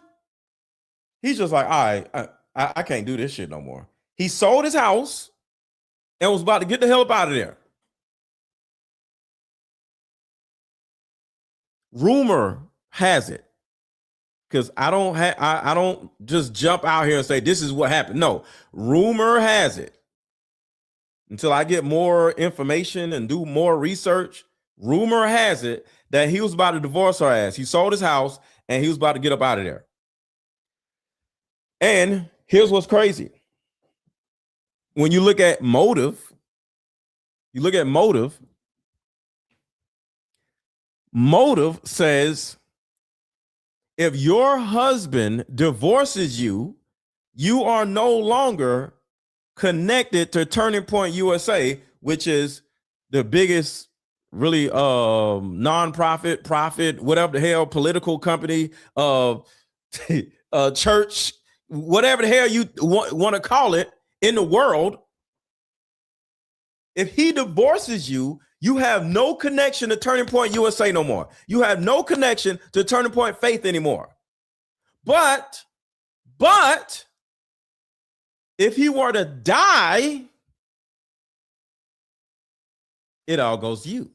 He's just like, all right, I can't do this shit no more. He sold his house and was about to get the hell up out of there. Rumor has it, because I don't just jump out here and say this is what happened. No, rumor has it. Until I get more information and do more research, rumor has it that he was about to divorce her ass. He sold his house and he was about to get up out of there. And here's what's crazy. When you look at motive, motive says if your husband divorces you, you are no longer connected to Turning Point USA, which is the biggest really non-profit, profit, whatever the hell, political company, church, whatever the hell you want to call it in the world. If he divorces you, you have no connection to Turning Point USA no more. You have no connection to Turning Point Faith anymore. But if he were to die, it all goes to you.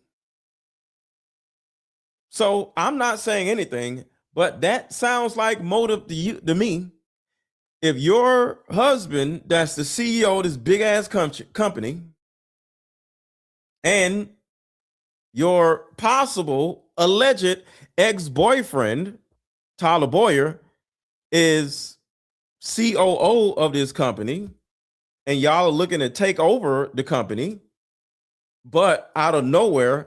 So I'm not saying anything, but that sounds like motive to me. If your husband, that's the CEO of this big ass company, and your possible alleged ex-boyfriend, Tyler Boyer, is COO of this company, and y'all are looking to take over the company, but out of nowhere,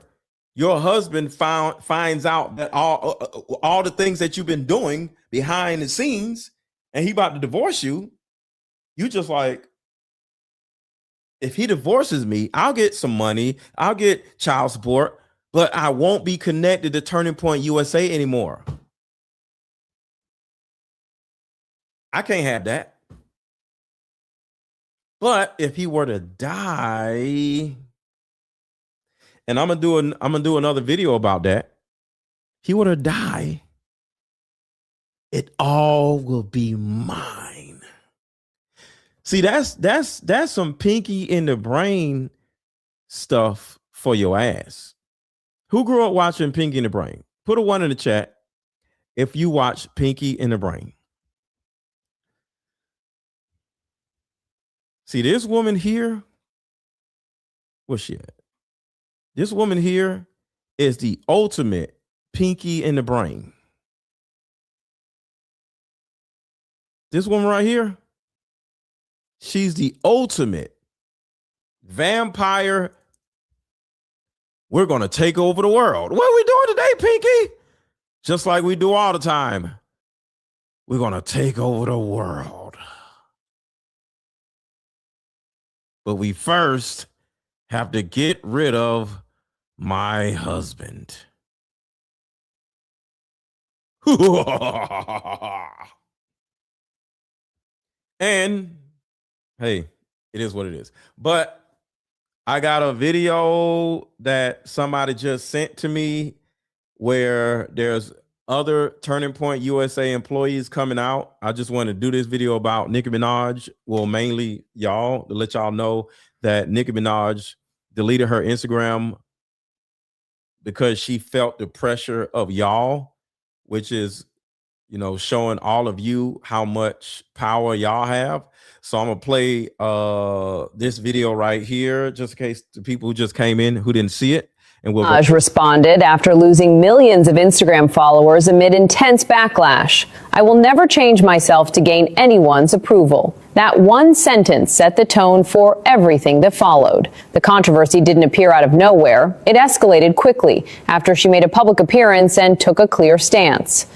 your husband finds out that all the things that you've been doing behind the scenes, and he about to divorce you, you just like, if he divorces me, I'll get some money, I'll get child support, but I won't be connected to Turning Point USA anymore. I can't have that. But if he were to die, and I'm gonna do another video about that. He were to die, it all will be mine. See, that's some pinky in the brain stuff for your ass. Who grew up watching Pinky in the Brain? Put a 1 in the chat if you watch Pinky in the Brain. See, this woman here, where's she at? This woman here is the ultimate Pinky in the Brain. This woman right here, she's the ultimate vampire. We're going to take over the world. What are we doing today, Pinky? Just like we do all the time. We're going to take over the world. But we first have to get rid of my husband. And hey, it is what it is. But I got a video that somebody just sent to me where there's other Turning Point USA employees coming out. I just want to do this video about Nicki Minaj. Well, mainly y'all, to let y'all know that Nicki Minaj deleted her Instagram because she felt the pressure of y'all, which is, you know, showing all of you how much power y'all have. So I'm gonna play this video right here, just in case the people who just came in who didn't see it. And we'll Minaj responded after losing millions of Instagram followers amid intense backlash. I will never change myself to gain anyone's approval. That one sentence set the tone for everything that followed. The controversy didn't appear out of nowhere. It escalated quickly after she made a public appearance and took a clear stance.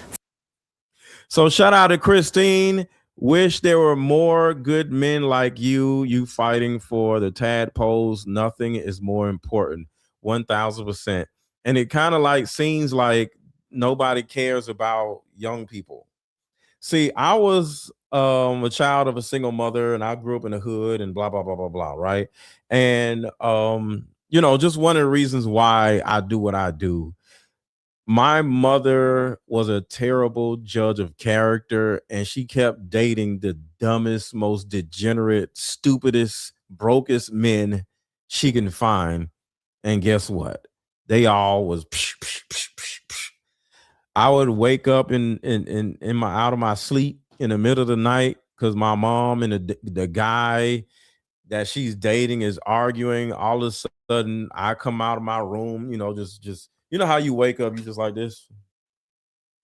So shout out to Christine. Wish there were more good men like you fighting for the tadpoles. Nothing is more important. 1000%. And it kind of like seems like nobody cares about young people. See, I was a child of a single mother and I grew up in the hood and blah blah blah blah blah, right? And just one of the reasons why I do what I do. My mother was a terrible judge of character and she kept dating the dumbest, most degenerate, stupidest, brokest men she can find. And guess what? They all was psh, psh, psh, psh, psh. I would wake up in my out of my sleep in the middle of the night because my mom and the guy that she's dating is arguing. All of a sudden, I come out of my room, just how you wake up, you just like this.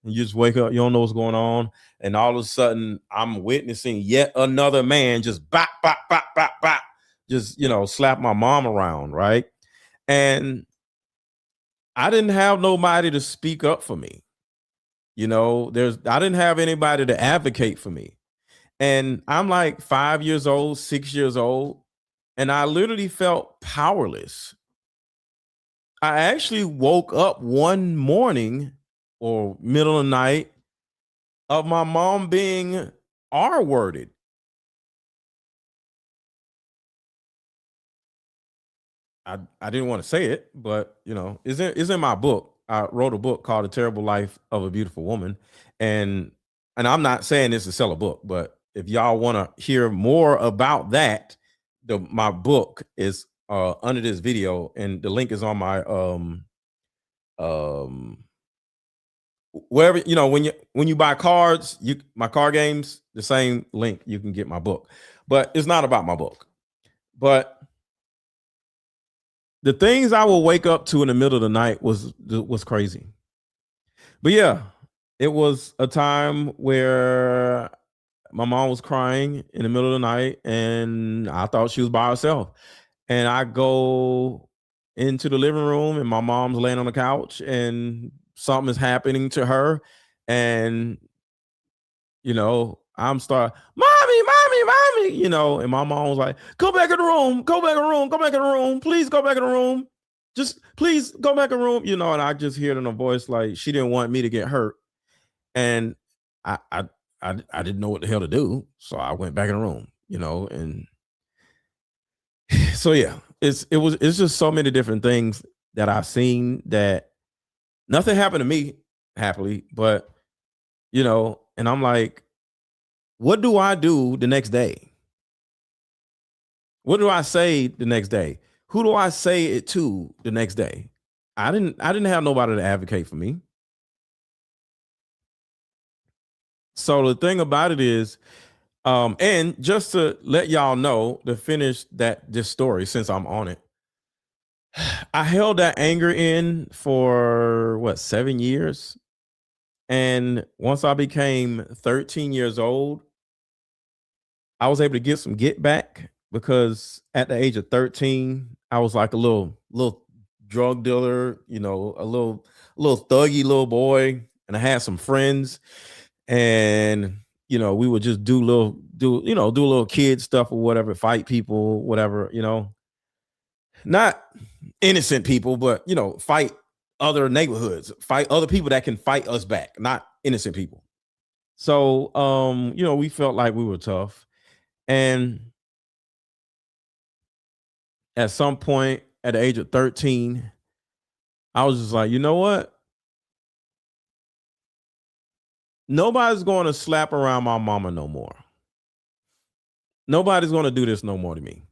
And you just wake up, you don't know what's going on, and all of a sudden, I'm witnessing yet another man just bop bop bop bop bop, just slap my mom around, right? And I didn't have nobody to speak up for me. I didn't have anybody to advocate for me. And I'm like 5 years old, 6 years old, and I literally felt powerless. I actually woke up one morning or middle of the night of my mom being R-worded. I didn't want to say it, but it's in my book. I wrote a book called The Terrible Life of a Beautiful Woman. And I'm not saying this to sell a book, but if y'all want to hear more about that, my book is under this video, and the link is on my wherever, when you buy cards, my card games, the same link, you can get my book. But it's not about my book. But the things I will wake up to in the middle of the night was crazy. But yeah, it was a time where my mom was crying in the middle of the night and I thought she was by herself. And I go into the living room and my mom's laying on the couch and something is happening to her. And, I'm mommy, and my mom was like, go back in the room, go back in the room, go back in the room, please go back in the room. Just please go back in the room, and I just hear it in a voice like she didn't want me to get hurt. And I didn't know what the hell to do. So I went back in the room, and so yeah, it's just so many different things that I've seen that nothing happened to me, happily, but and I'm like, what do I do the next day? What do I say the next day? Who do I say it to the next day? I didn't have nobody to advocate for me. So the thing about it is, and just to let y'all know, to finish this story, since I'm on it, I held that anger in for 7 years. And once I became 13 years old, I was able to get some get back because at the age of 13, I was like a little drug dealer, a little thuggy little boy, and I had some friends, and we would just do a little kid stuff or whatever, fight people, whatever, not innocent people, but fight other neighborhoods, fight other people that can fight us back, not innocent people. So we felt like we were tough. And at some point at the age of 13, I was just like, you know what? Nobody's going to slap around my mama no more. Nobody's going to do this no more to me.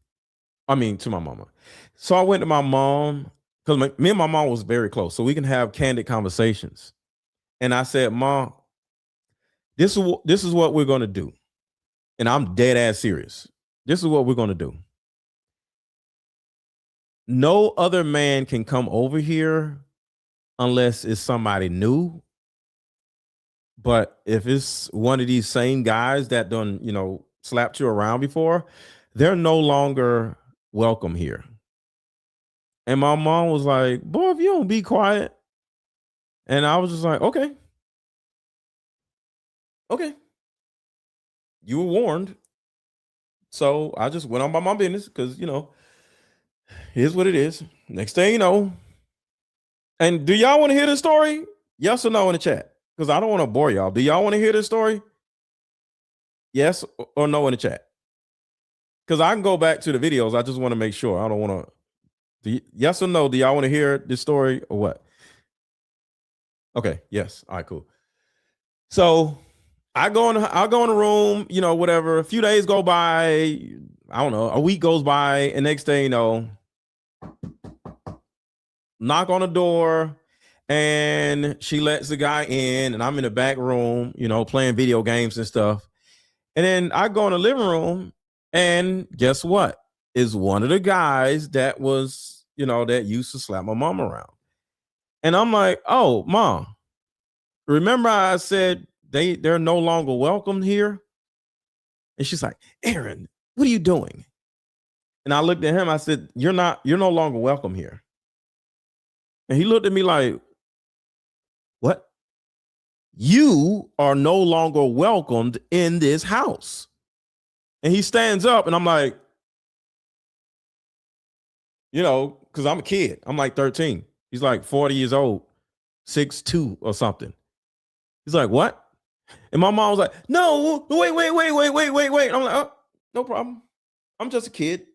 I mean, to my mama. So I went to my mom, because me and my mom was very close, so we can have candid conversations. And I said, Mom, this is what we're going to do. And I'm dead ass serious. This is what we're going to do. No other man can come over here unless it's somebody new. But if it's one of these same guys that done, slapped you around before, they're no longer welcome here. And my mom was like, boy, if you don't be quiet. And I was just like, okay. You were warned. So I just went on by my business because, here's what it is. Next thing you know, And do y'all want to hear this story? Yes or no in the chat? Because I don't want to bore y'all. Do y'all want to hear this story? Yes or no in the chat? Because I can go back to the videos. I just want to make sure. I don't want to. Yes or no? Do y'all want to hear this story or what? Okay. Yes. All right. Cool. So I'll go in the room. You know, whatever. A few days go by. I don't know. A week goes by, and next thing you know, knock on the door, and she lets the guy in, and I'm in the back room, you know, playing video games and stuff. And then I go in the living room, and guess what? Is one of the guys that was, you know, that used to slap my mom around. And I'm like, oh, Mom, remember I said they're no longer welcome here? And she's like, Aaron, what are you doing? And I looked at him, I said, you're no longer welcome here. And he looked at me like, what? You are no longer welcomed in this house. And he stands up, and I'm like, you know, because I'm a kid. I'm like 13. He's like 40 years old, 6'2" or something. He's like, what? And my mom was like, no, wait. I'm like, oh, no problem. I'm just a kid.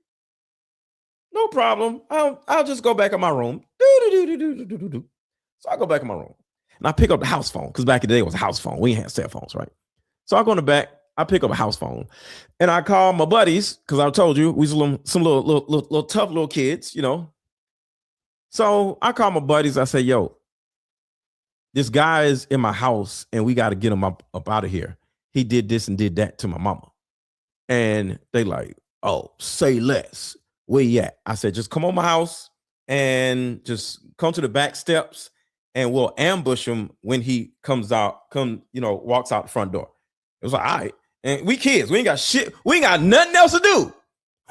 No problem. I'll just go back in my room. So I go back in my room. And I pick up the house phone, because back in the day it was a house phone. We didn't have cell phones, right? So I go in the back, I pick up a house phone, and I call my buddies, because I told you we was some little tough little kids, you know. So I call my buddies. I say, yo, this guy is in my house, and we got to get him up out of here. He did this and did that to my mama. And they like, oh, say less. Where you at? I said, just come on my house and just come to the back steps, and we'll ambush him when he walks out the front door. It was like, all right. And we kids, we ain't got shit. We ain't got nothing else to do.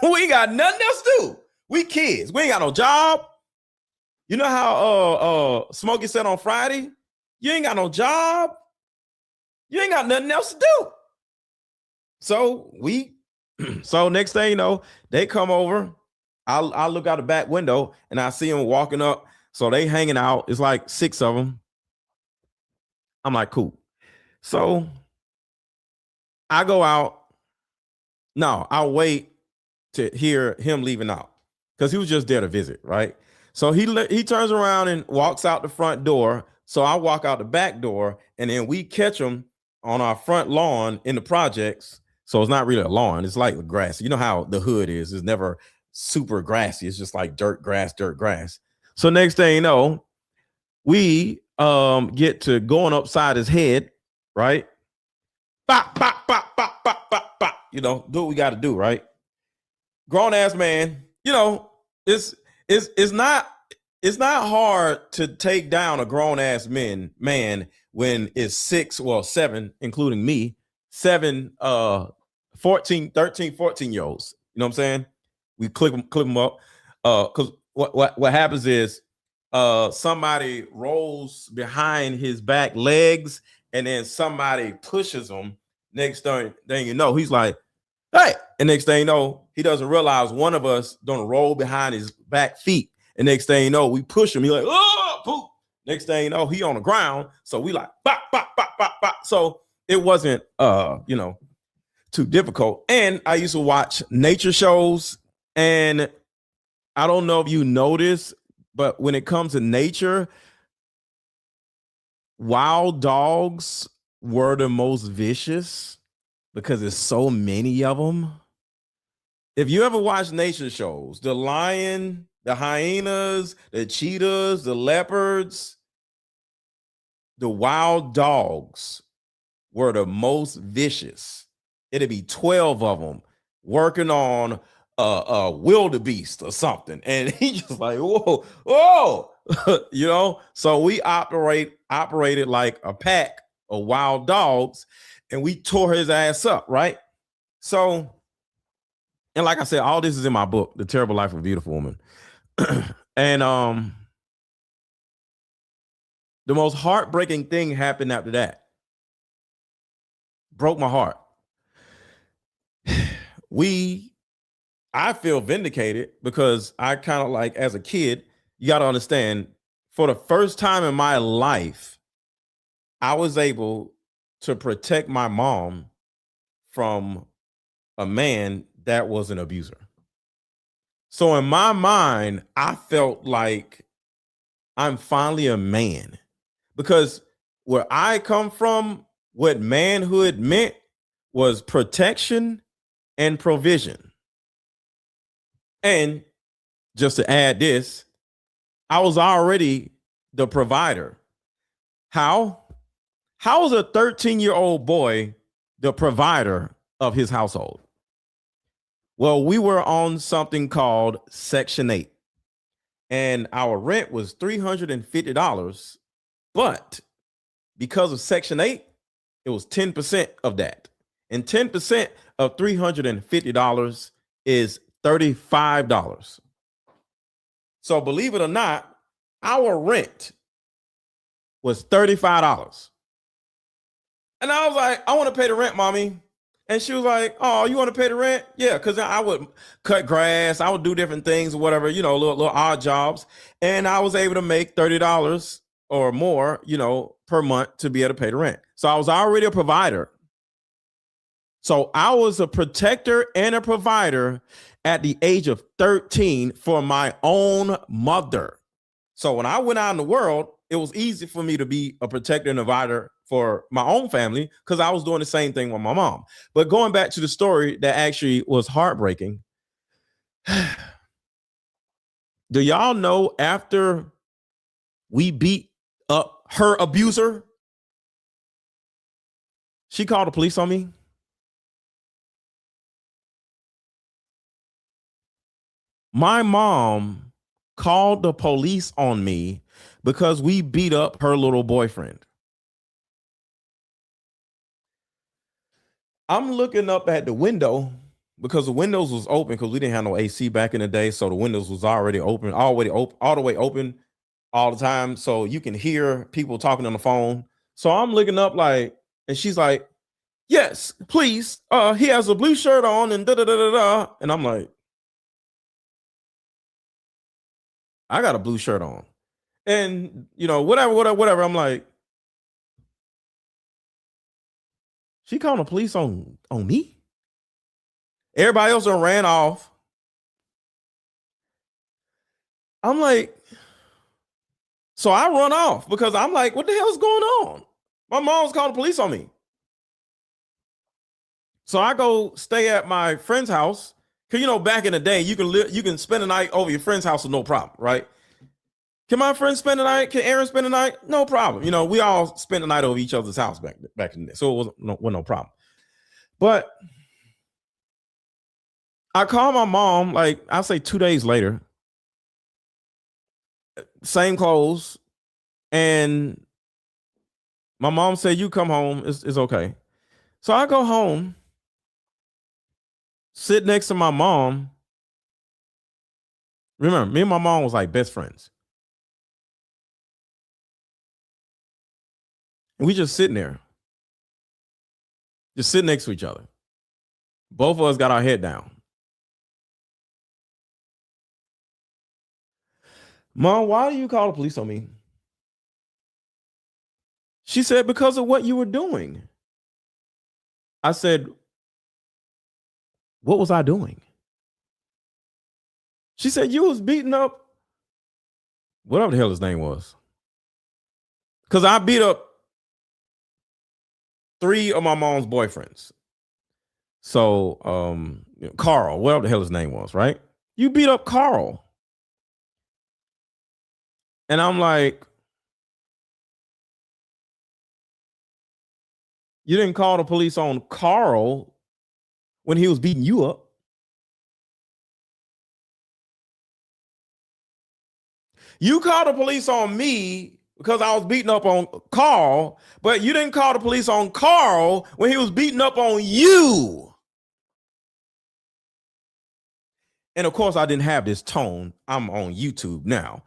We ain't got nothing else to do. We kids. We ain't got no job. You know how Smokey said on Friday, you ain't got no job. You ain't got nothing else to do. So next thing you know, they come over. I look out the back window, and I see them walking up. So they hanging out. It's like 6 of them. I'm like, cool. So I go out. No, I'll wait to hear him leaving out, because he was just there to visit, right? So he turns around and walks out the front door. So I walk out the back door, and then we catch him on our front lawn in the projects. So it's not really a lawn. It's like grass. You know how the hood is. It's never super grassy. It's just like dirt, grass. So next thing you know, we get to going upside his head, right? Bop, bop, bop, bop, bop, bop, bop. You know, do what we got to do, right? Grown ass man. You know, it's not hard to take down a grown ass man when it's 7, including me, 13, 14 year olds. You know what I'm saying? We clip them up. Because what happens is somebody rolls behind his back legs, and then somebody pushes him. Next thing you know, he's like, hey. And next thing you know, he doesn't realize one of us don't roll behind his back feet. And next thing you know, we push him. He's like, oh, poop. Next thing you know, he on the ground. So we like, bop, bop, bop, bop, bop. So it wasn't, too difficult. And I used to watch nature shows, and I don't know if you notice, but when it comes to nature, wild dogs were the most vicious because there's so many of them. If you ever watch nature shows, the lion, the hyenas, the cheetahs, the leopards, the wild dogs were the most vicious. It'd be 12 of them working on a wildebeest or something, and he just like, whoa, you know. So we operated like a pack of wild dogs, and we tore his ass up, right? So, and like I said, all this is in my book, The Terrible Life of a Beautiful Woman. And the most heartbreaking thing happened after that. Broke my heart. I feel vindicated because I kind of like, as a kid, you got to understand, for the first time in my life, I was able to protect my mom from a man that was an abuser. So in my mind, I felt like I'm finally a man, because where I come from, what manhood meant was protection and provision. And just to add this, I was already the provider. How? How is a 13-year-old boy the provider of his household? Well, we were on something called Section 8, and our rent was $350, but because of Section 8, it was 10% of that. And 10% of $350 is $35. So believe it or not, our rent was $35. And I was like, I want to pay the rent, mommy. And she was like, oh, you want to pay the rent? Yeah, because I would cut grass. I would do different things or whatever, little odd jobs. And I was able to make $30 or more, per month to be able to pay the rent. So I was already a provider. So I was a protector and a provider at the age of 13 for my own mother. So when I went out in the world, it was easy for me to be a protector and a provider for my own family because I was doing the same thing with my mom. But going back to the story that actually was heartbreaking, do y'all know after we beat up her abuser, she called the police on me? My mom called the police on me because we beat up her little boyfriend. I'm looking up at the window because the windows was open because we didn't have no AC back in the day. So the windows was already open, all the way open all the time. So you can hear people talking on the phone. So I'm looking up and she's like, yes, please. He has a blue shirt on and da-da-da-da-da. And I'm like, I got a blue shirt on. And, whatever. I'm like, she called the police on me? Everybody else done ran off. I'm like, so I run off because I'm like, what the hell is going on? My mom's calling the police on me. So I go stay at my friend's house. Cause back in the day, you can spend the night over your friend's house with no problem, right? Can my friend spend the night? Can Aaron spend the night? No problem. We all spent the night over each other's house back in the day. So it was no problem. But I called my mom, I'll say 2 days later, same clothes. And my mom said, you come home. It's okay. So I go home, sit next to my mom. Remember, me and my mom was like best friends. And we just sitting there, just sitting next to each other. Both of us got our head down. Mom, why do you call the police on me? She said, because of what you were doing. I said, what was I doing? She said, you was beating up whatever the hell his name was. Because I beat up 3 of my mom's boyfriends. So, Carl, whatever the hell his name was, right? You beat up Carl. And I'm like, you didn't call the police on Carl when he was beating you up. You called the police on me because I was beating up on Carl, but you didn't call the police on Carl when he was beating up on you. And of course, I didn't have this tone. I'm on YouTube now.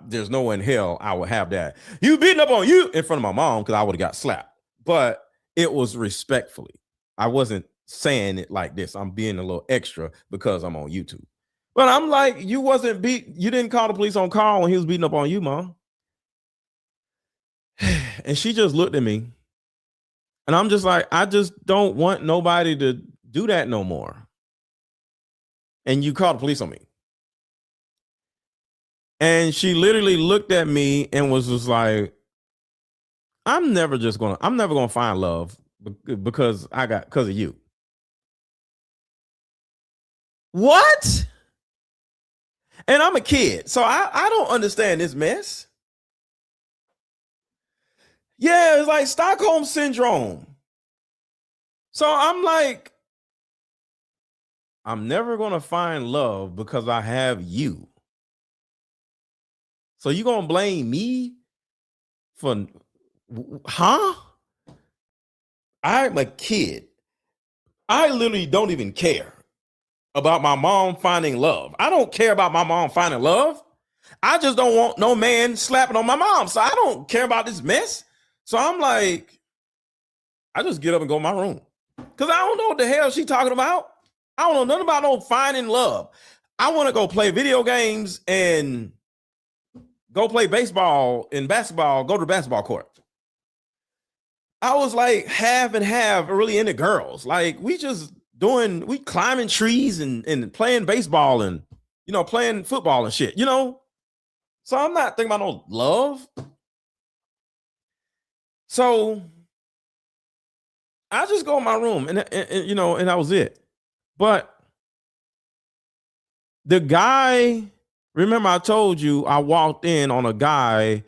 There's no way in hell I would have that. You beating up on you in front of my mom because I would have got slapped. But it was respectfully. I wasn't saying it like this. I'm being a little extra because I'm on YouTube. But I'm like, you didn't call the police on Carl when he was beating up on you, Mom. And she just looked at me. And I'm just like, I just don't want nobody to do that no more. And you call the police on me. And she literally looked at me and was just like, I'm never gonna find love because of you. What? And I'm a kid, so I don't understand this mess. Yeah, it's like Stockholm syndrome. So I'm like, I'm never gonna find love because I have you. So you gonna blame me for, huh? I'm a kid. I literally don't even care about my mom finding love. I don't care about my mom finding love. I just don't want no man slapping on my mom. So I don't care about this mess. So I'm like, I just get up and go in my room. Because I don't know what the hell she talking about. I don't know nothing about no finding love. I want to go play video games and go play baseball and basketball, go to the basketball court. I was like half and half really into girls. Like we climbing trees and playing baseball and, playing football and shit, So I'm not thinking about no love. So I just go in my room and that was it. But the guy, remember I told you I walked in on a guy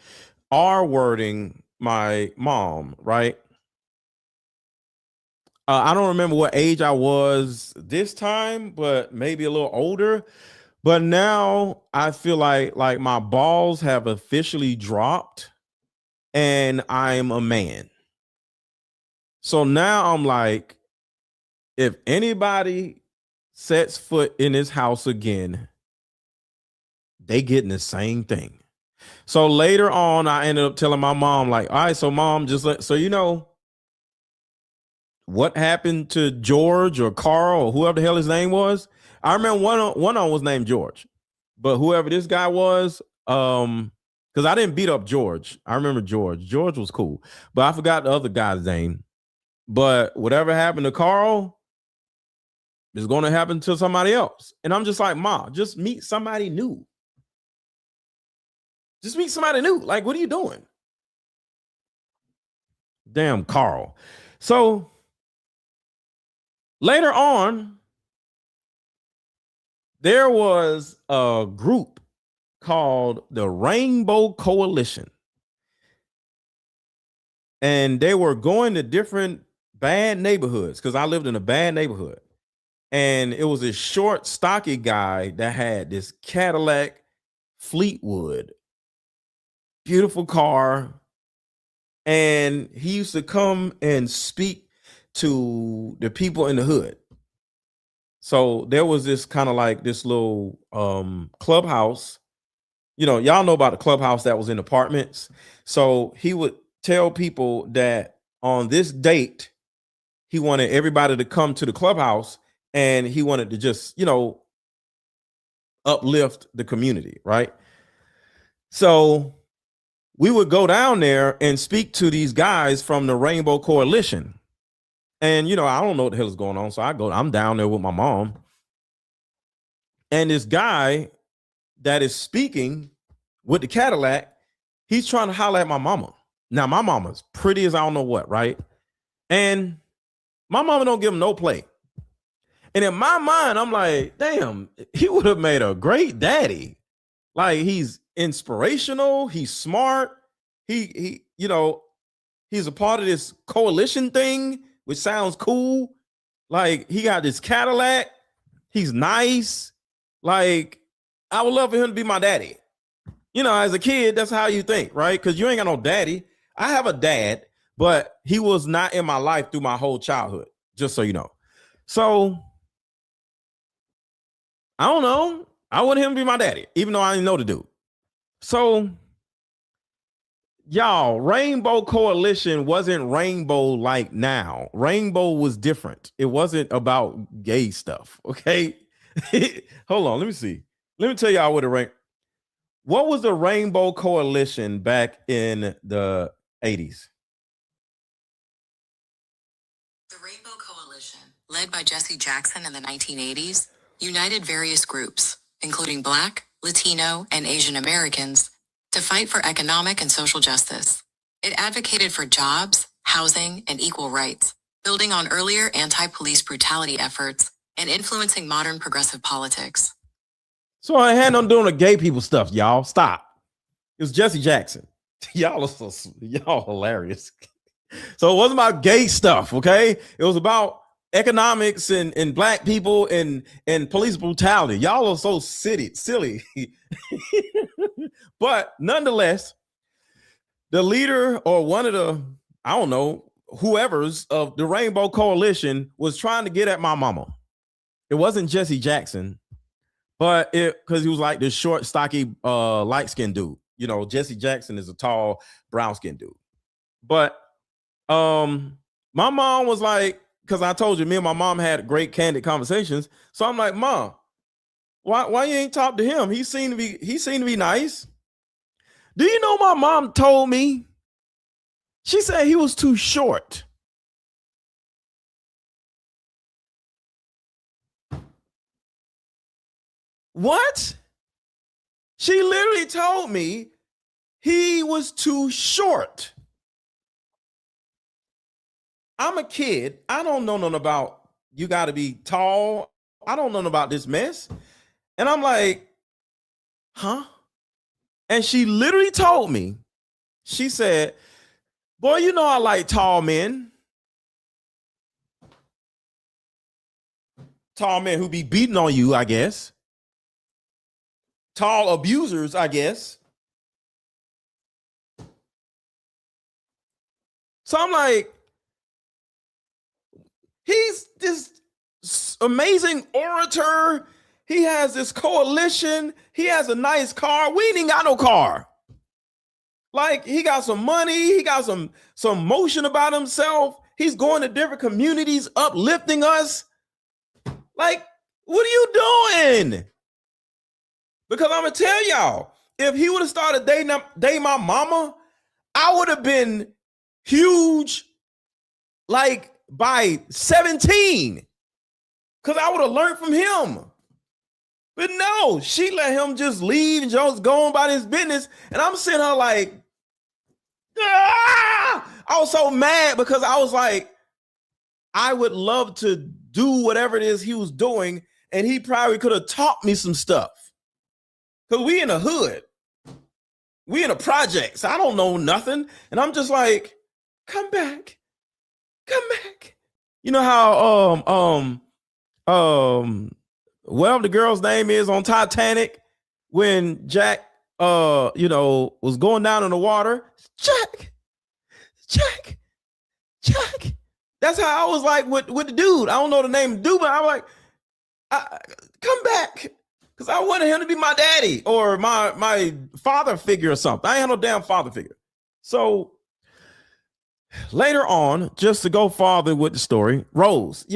R-wording my mom, right? I don't remember what age I was this time, but maybe a little older. But now I feel like my balls have officially dropped and I'm a man. So now I'm like, if anybody sets foot in this house again, they getting the same thing. So later on, I ended up telling my mom, like, all right, so mom, what happened to George or Carl or whoever the hell his name was. I remember one was named George, but whoever this guy was, because I didn't beat up George. I remember George. George was cool, but I forgot the other guy's name. But whatever happened to Carl is going to happen to somebody else. And I'm just like, Ma, just meet somebody new. Just meet somebody new. Like, what are you doing? Damn, Carl. So later on, there was a group called the Rainbow Coalition. And they were going to different bad neighborhoods because I lived in a bad neighborhood. And it was a short, stocky guy that had this Cadillac Fleetwood, beautiful car. And he used to come and speak to the people in the hood. So there was this kind of like this little clubhouse. Y'all know about the clubhouse that was in apartments. So he would tell people that on this date, he wanted everybody to come to the clubhouse and he wanted to just, uplift the community, right? So we would go down there and speak to these guys from the Rainbow Coalition. And, I don't know what the hell is going on. So I'm down there with my mom. And this guy that is speaking with the Cadillac, he's trying to holler at my mama. Now, my mama's pretty as I don't know what, right? And my mama don't give him no play. And in my mind, I'm like, damn, he would have made a great daddy. Like, he's inspirational. He's smart. He's a part of this coalition thing, which sounds cool. Like, he got this Cadillac. He's nice. Like, I would love for him to be my daddy. As a kid, that's how you think, right? Because you ain't got no daddy. I have a dad, but he was not in my life through my whole childhood, just so you know. So, I don't know. I want him to be my daddy, even though I didn't know the dude. So, y'all, Rainbow Coalition wasn't rainbow like now. Rainbow was different. It wasn't about gay stuff, okay? Hold on, let me see. Let me tell y'all what was the Rainbow Coalition back in the 80s. The Rainbow Coalition, led by Jesse Jackson in the 1980s, united various groups, including Black, Latino, and Asian Americans, to fight for economic and social justice. It advocated for jobs, housing, and equal rights, building on earlier anti-police brutality efforts and influencing modern progressive politics. So I had on doing the gay people stuff, y'all. Stop. It was Jesse Jackson. Y'all hilarious. So it wasn't about gay stuff, okay? It was about economics and black people and police brutality. Y'all are so silly. But nonetheless, the leader or one of the, I don't know, whoever's of the Rainbow Coalition was trying to get at my mama. It wasn't Jesse Jackson, but because he was like this short, stocky, light-skinned dude. You know, Jesse Jackson is a tall, brown-skinned dude. But my mom was like, because I told you, me and my mom had great candid conversations. So I'm like, Mom, why you ain't talk to him? He seemed to be nice. Do you know my mom told me? She said he was too short. What? She literally told me he was too short. I'm a kid. I don't know nothing about you got to be tall. I don't know nothing about this mess. And I'm like, huh? And she literally told me, she said, boy, you know I like tall men. Tall men who be beating on you, I guess. Tall abusers, I guess. So I'm like, he's this amazing orator. He has this coalition. He has a nice car. We ain't even got no car. Like, he got some money. He got some motion about himself. He's going to different communities, uplifting us. Like, what are you doing? Because I'm going to tell y'all, if he would have started dating my mama, I would have been huge, like, by 17. Because I would have learned from him. But no, she let him just leave and just go on about his business. And I'm sitting her like, ah! I was so mad because I was like, I would love to do whatever it is he was doing. And he probably could have taught me some stuff. Because we in the hood. We in a project. So I don't know nothing. And I'm just like, come back. Come back. You know how well, the girl's name is on Titanic when Jack was going down in the water. Jack. That's how I was like with the dude. I don't know the name of the dude, but I'm like, come back. Because I wanted him to be my daddy or my father figure or something. I ain't have no damn father figure. So later on, just to go farther with the story, Rose.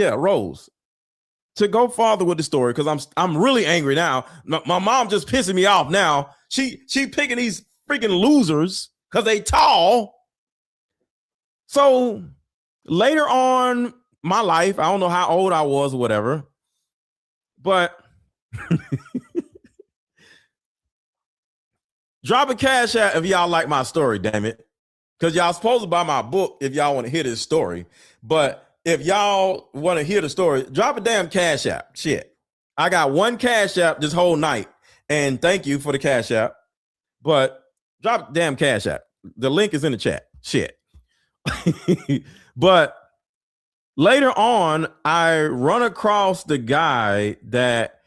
To go farther with the story, because I'm really angry now. My mom just pissing me off now. She picking these freaking losers because they tall. So later on my life, I don't know how old I was or whatever, but drop a cash out if y'all like my story, damn it. Because y'all supposed to buy my book if y'all want to hear this story. But if y'all want to hear the story, drop a damn cash app. Shit. I got one cash app this whole night. And thank you for the cash app. But drop a damn cash app. The link is in the chat. Shit. But later on, I run across the guy that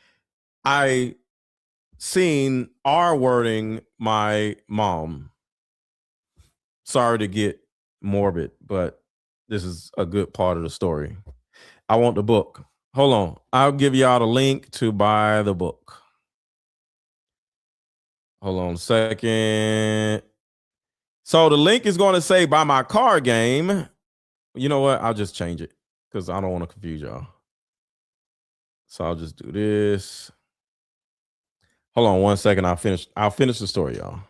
I seen R-wording my mom. Sorry to get morbid, but this is a good part of the story. I want the book. Hold on. I'll give y'all the link to buy the book. Hold on a second. So the link is going to say buy my card game. You know what? I'll just change it because I don't want to confuse y'all. So I'll just do this. Hold on one second. I'll finish the story, y'all.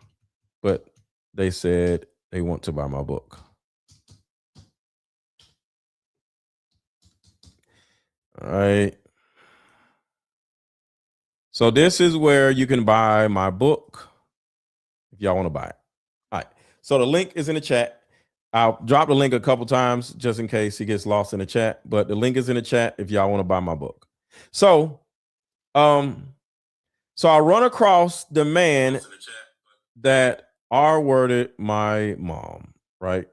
But they said they want to buy my book. All right. So this is where you can buy my book if y'all want to buy it. All right. So the link is in the chat. I'll drop the link a couple times just in case he gets lost in the chat, but the link is in the chat if y'all want to buy my book. So, I run across the man that R-worded my mom, right?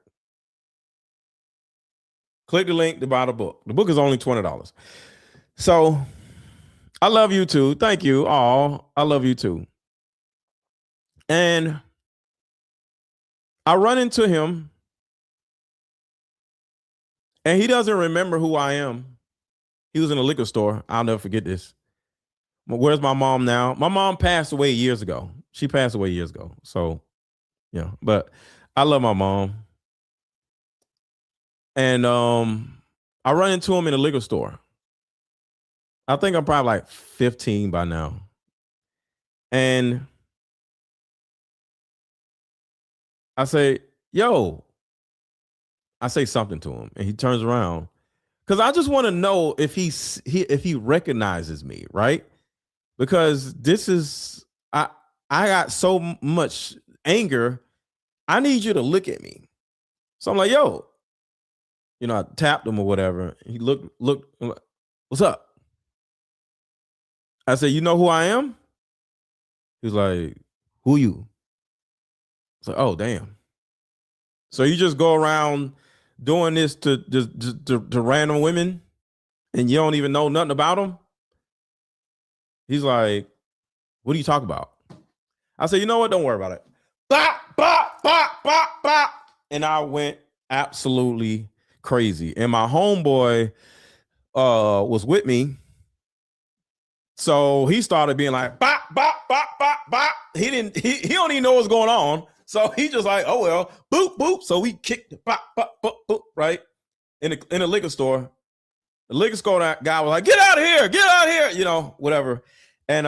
Click the link to buy the book. The book is only $20. So I love you too. Thank you all. I love you too. And I run into him and he doesn't remember who I am. He was in a liquor store. I'll never forget this. Where's my mom now? My mom passed away years ago. She passed away years ago. So, yeah, but I love my mom. And I run into him in a liquor store. I think I'm probably like 15 by now. And I say, yo, I say something to him and he turns around because I just want to know if he recognizes me, right? Because this is, I got so much anger. I need you to look at me. So I'm like, yo, I tapped him or whatever. He looked, what's up? I said, you know who I am? He's like, who you? It's like, oh, damn. So you just go around doing this to random women and you don't even know nothing about them? He's like, what do you talk about? I said, you know what? Don't worry about it. Bop, bop, bop, bop, bop. And I went absolutely crazy. And my homeboy was with me. So he started being like, bop, bop, bop, bop, bop. He don't even know what's going on. So he just like, oh, well, boop, boop. So we kicked the bop, bop, bop, boop, right? In a liquor store. The liquor store guy was like, get out of here, whatever. And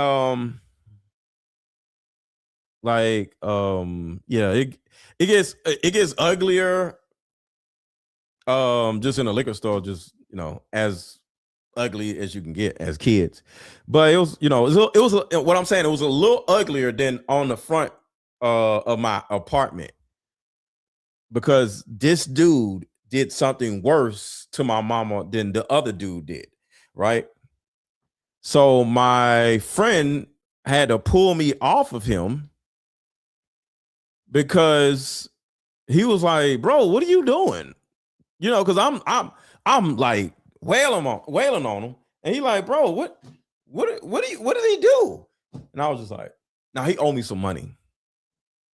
it gets uglier. Just in a liquor store, just as ugly as you can get as kids. But it was what I'm saying, it was a little uglier than on the front of my apartment because this dude did something worse to my mama than the other dude did, right? So my friend had to pull me off of him because he was like, bro, what are you doing? Because I'm like wailing on him. And he like, bro, what did he do? And I was just like, now he owed me some money.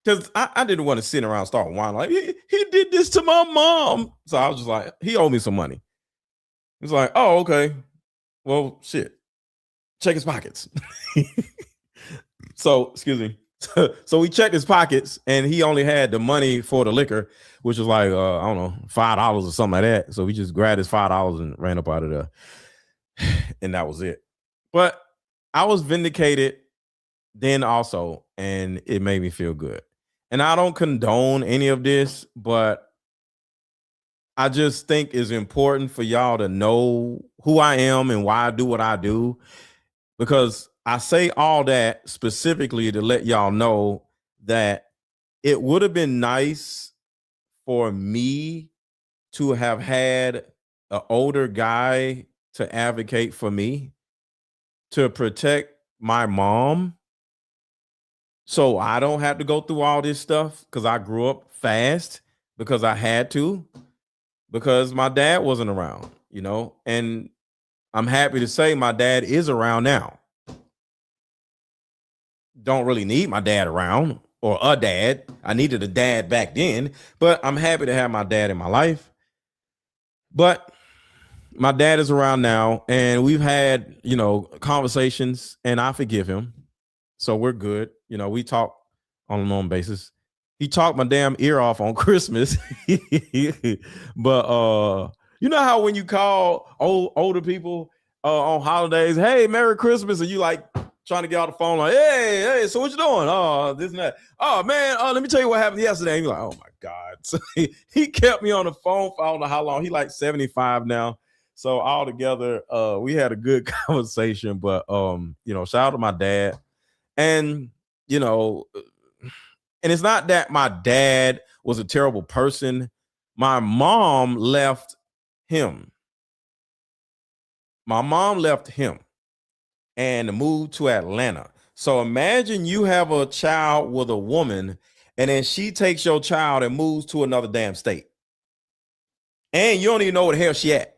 Because I didn't want to sit around and start whining like he did this to my mom. So I was just like, he owed me some money. He's like, oh, okay. Well, shit. Check his pockets. So, excuse me. So we checked his pockets and he only had the money for the liquor, which was like, I don't know, $5 or something like that. So we just grabbed his $5 and ran up out of there. And that was it. But I was vindicated then also, and it made me feel good. And I don't condone any of this, but I just think it's important for y'all to know who I am and why I do what I do. Because I say all that specifically to let y'all know that it would have been nice for me to have had an older guy to advocate for me, to protect my mom, so I don't have to go through all this stuff because I grew up fast because I had to, because my dad wasn't around, and I'm happy to say my dad is around now. Don't really need my dad around or a dad. I needed a dad back then, but I'm happy to have my dad in my life. But my dad is around now and we've had, conversations and I forgive him. So we're good. We talk on a normal basis. He talked my damn ear off on Christmas. But you know how when you call older people on holidays, hey, Merry Christmas, and you like trying to get off the phone, like, hey, so what you doing? Oh, this and that. Oh man, let me tell you what happened yesterday. He's like, oh my God. So he kept me on the phone for I don't know how long. He like 75 now. So all together, we had a good conversation. But shout out to my dad. And and it's not that my dad was a terrible person. My mom left him. And moved to Atlanta. So imagine you have a child with a woman, and then she takes your child and moves to another damn state. And you don't even know where the hell she at.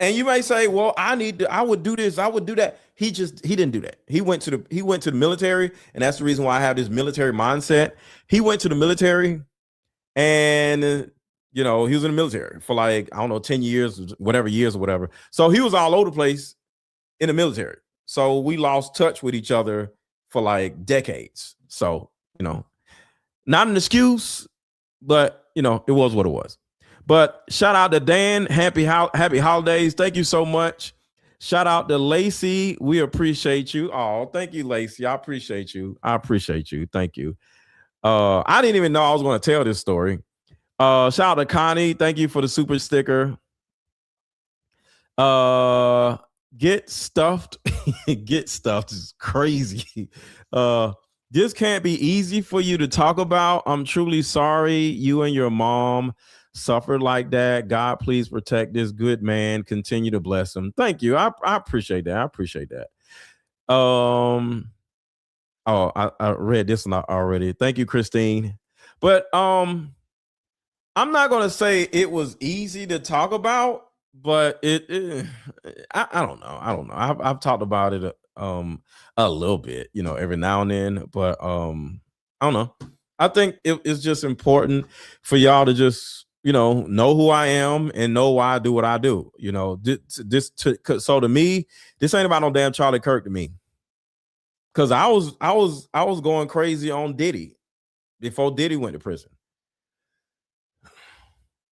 And you may say, well, I would do this, I would do that. He didn't do that. He went to the military, and that's the reason why I have this military mindset. He went to the military, and he was in the military for like, I don't know, 10 years, years or whatever. So he was all over the place in the military. So we lost touch with each other for like decades. So, not an excuse, but it was what it was. But shout out to Dan. Happy holidays. Thank you so much. Shout out to Lacey. We appreciate you. Oh, thank you, Lacey. I appreciate you. Thank you. I didn't even know I was going to tell this story. Shout out to Connie. Thank you for the super sticker. Get stuffed. Get stuffed is crazy. This can't be easy for you to talk about. I'm truly sorry you and your mom suffered like that. God, please protect this good man. Continue to bless him. Thank you. I appreciate that. I read this one already. Thank you, Christine. But I'm not gonna say it was easy to talk about, but I don't know. I've talked about it a little bit, every now and then, but I don't know. I think it's just important for y'all to just know who I am and know why I do what I do. So to me, this ain't about no damn Charlie Kirk to me, because I was going crazy on Diddy before Diddy went to prison.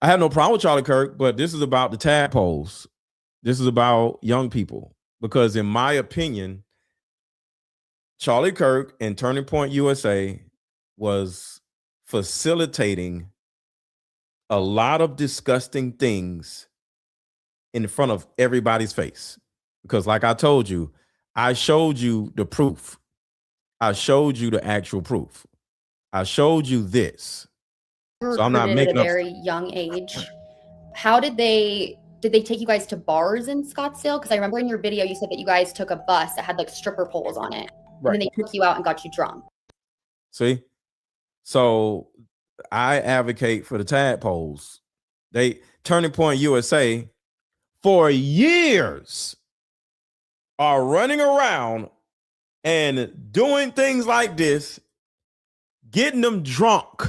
I have no problem with Charlie Kirk, but this is about the tadpoles. This is about young people, because in my opinion, Charlie Kirk and Turning Point USA was facilitating a lot of disgusting things in front of everybody's face. Because like I told you, I showed you the proof. I showed you the actual proof. I showed you this. So I'm not making at a very young age. How did they take you guys to bars in Scottsdale? Because I remember in your video you said that you guys took a bus that had like stripper poles on it. Right. And then they took you out and got you drunk. See? So I advocate for the tadpoles. Turning Point USA for years are running around and doing things like this, getting them drunk.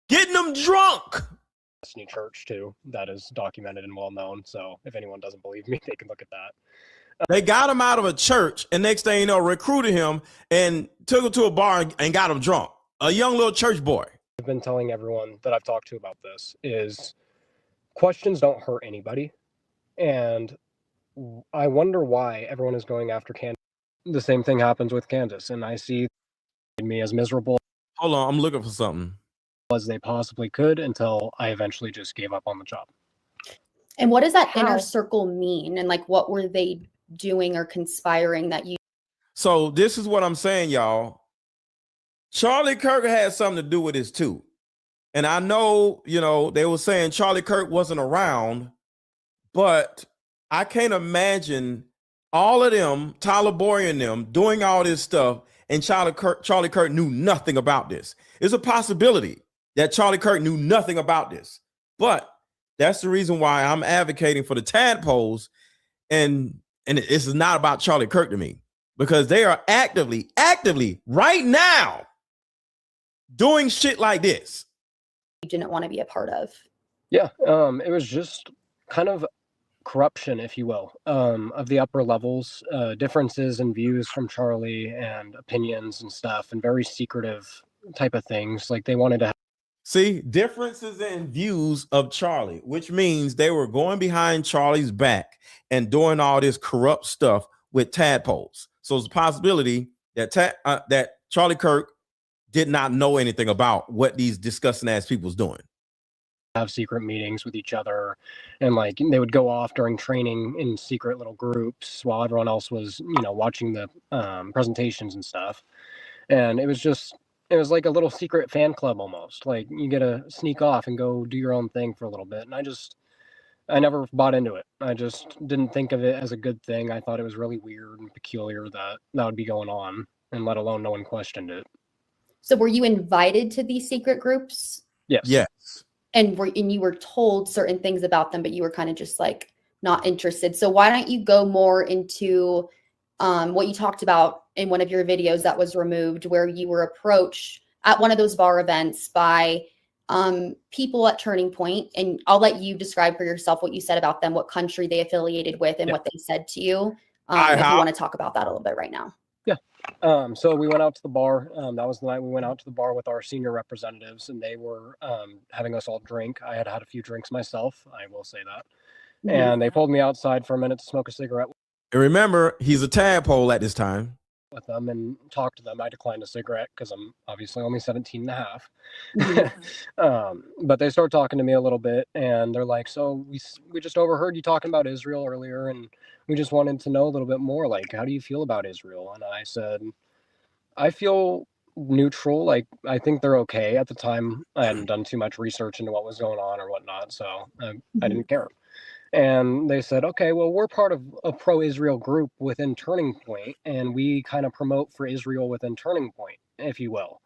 Destiny Church too, that is documented and well known. So if anyone doesn't believe me, they can look at that. They got him out of a church, and next thing you know, recruited him and took him to a bar and got him drunk. A young little church boy. I've been telling everyone that I've talked to about this is questions don't hurt anybody. And I wonder why everyone is going after Candace. The same thing happens with Candace, and I see me as miserable. Hold on, I'm looking for something. As they possibly could until I eventually just gave up on the job. And what does that inner circle mean? And like, what were they doing or conspiring that you? So this is what I'm saying, y'all. Charlie Kirk had something to do with this too. And I know, they were saying Charlie Kirk wasn't around, but I can't imagine all of them, Tyler Boyer and them, doing all this stuff, and Charlie Kirk knew nothing about this. It's a possibility that Charlie Kirk knew nothing about this. But that's the reason why I'm advocating for the tadpoles. And it's not about Charlie Kirk to me, because they are actively right now doing shit like this. You didn't want to be a part of. Yeah, it was just kind of corruption, if you will, of the upper levels, differences in views from Charlie and opinions and stuff, and very secretive type of things. Like they wanted to see differences in views of Charlie, which means they were going behind Charlie's back and doing all this corrupt stuff with tadpoles. So it's a possibility that that Charlie Kirk did not know anything about what these disgusting ass people's doing. Have secret meetings with each other, and like they would go off during training in secret little groups while everyone else was, you know, watching the presentations and stuff. And it was like a little secret fan club almost. Like you get to sneak off and go do your own thing for a little bit. And I never bought into it. I just didn't think of it as a good thing. I thought it was really weird and peculiar that would be going on, and let alone no one questioned it. So were you invited to these secret groups? Yes. Yes. And you were told certain things about them, but you were kind of just like not interested. So why don't you go more into what you talked about in one of your videos that was removed, where you were approached at one of those bar events by people at Turning Point, and I'll let you describe for yourself what you said about them, what country they affiliated with, and what they said to you. If you want to talk about that a little bit right now. Yeah. So we went out to the bar. That was the night we went out to the bar with our senior representatives, and they were having us all drink. I had had a few drinks myself, I will say that. And they pulled me outside for a minute to smoke a cigarette And remember, he's a tadpole at this time. with them and talk to them. I declined a cigarette because I'm obviously only 17 and a half. But they started talking to me a little bit, and they're like, so we just overheard you talking about Israel earlier, and we just wanted to know a little bit more. Like, how do you feel about Israel? And I said, I feel neutral. Like, I think they're okay. At the time, I hadn't done too much research into what was going on or whatnot, so I didn't care. And they said, okay, well, we're part of a pro-Israel group within Turning Point, and we kind of promote for Israel within Turning Point, if you will.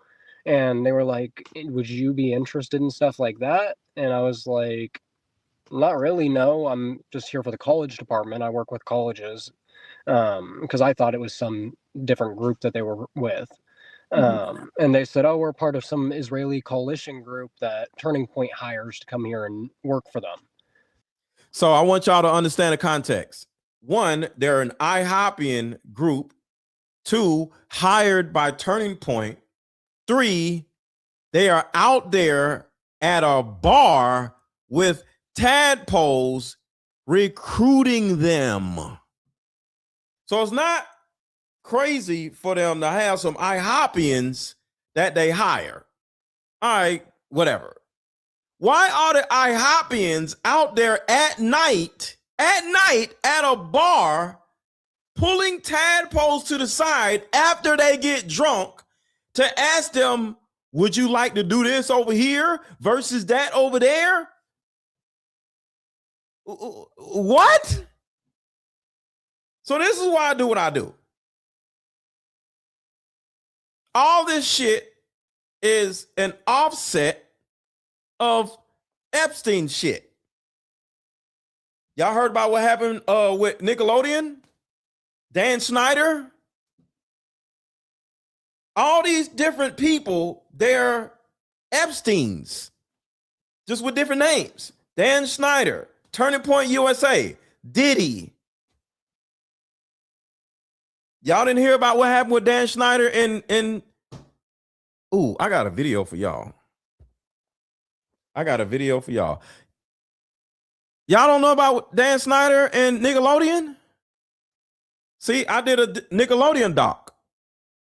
And they were like, would you be interested in stuff like that? And I was like, not really, no. I'm just here for the college department. I work with colleges, because I thought it was some different group that they were with. And they said, oh, we're part of some Israeli coalition group that Turning Point hires to come here and work for them. So I want y'all to understand the context. One, they're an IHOPian group. Two, hired by Turning Point. Three, they are out there at a bar with tadpoles recruiting them. So it's not crazy for them to have some IHOPians that they hire. All right, whatever. Why are the IHOPians out there at night at a bar pulling tadpoles to the side after they get drunk to ask them, would you like to do this over here versus that over there? What? So this is why I do what I do. All this shit is an offset of Epstein shit. Y'all heard about what happened with Nickelodeon? Dan Snyder? All these different people, they're Epsteins, just with different names. Dan Snyder, Turning Point USA, Diddy. Y'all didn't hear about what happened with Dan Snyder and ooh, I got a video for y'all. Y'all don't know about Dan Snyder and Nickelodeon? See, I did a Nickelodeon doc.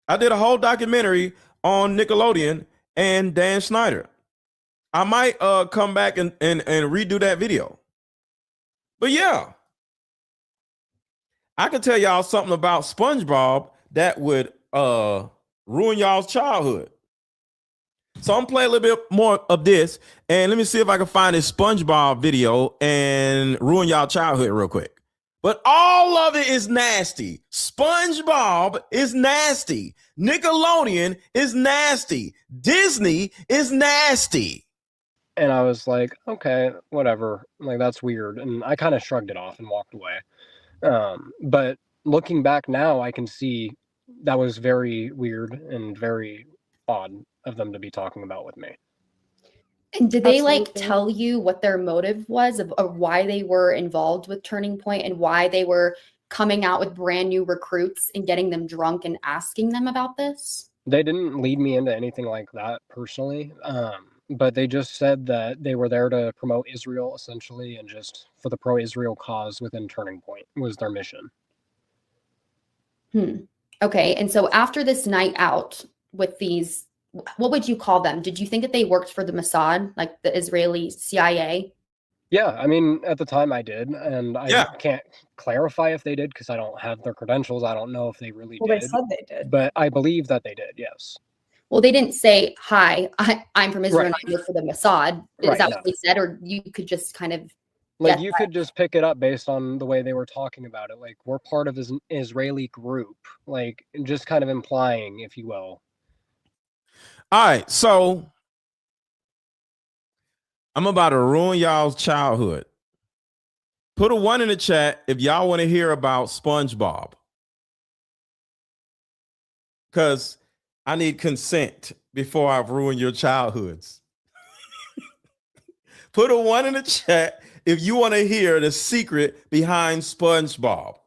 I did a whole documentary on Nickelodeon and Dan Snyder. I might come back and redo that video. But yeah, I can tell y'all something about SpongeBob that would ruin y'all's childhood. So I'm playing a little bit more of this, and let me see if I can find this SpongeBob video and ruin y'all childhood real quick. But all of it is nasty. SpongeBob is nasty. Nickelodeon is nasty. Disney is nasty. And I was like, okay, whatever. Like, that's weird. And I kind of shrugged it off and walked away. But looking back now, I can see that was very weird and very odd of them to be talking about with me. And did they like tell you what their motive was of why they were involved with Turning Point and why they were coming out with brand new recruits and getting them drunk and asking them about this? They didn't lead me into anything like that personally. But they just said that they were there to promote Israel essentially, and just for the pro-Israel cause within Turning Point was their mission. Okay. And so after this night out with these, what would you call them? Did you think that they worked for the Mossad, like the Israeli CIA? Yeah, I mean, at the time I did, and I can't clarify if they did because I don't have their credentials. I don't know if they really Well, did. they said they did. But I believe that they did, yes. Well, they didn't say, "Hi, I'm from Israel and Right. I work for the Mossad." Is Right, that no. what they said, or you could just kind of Like, guess you that? could just pick it up based on the way they were talking about it. Like, we're part of an Israeli group, like, just kind of implying, if you will. All right, so I'm about to ruin y'all's childhood. Put a 1 in the chat if y'all want to hear about SpongeBob. Because I need consent before I've ruined your childhoods. Put a 1 in the chat if you want to hear the secret behind SpongeBob.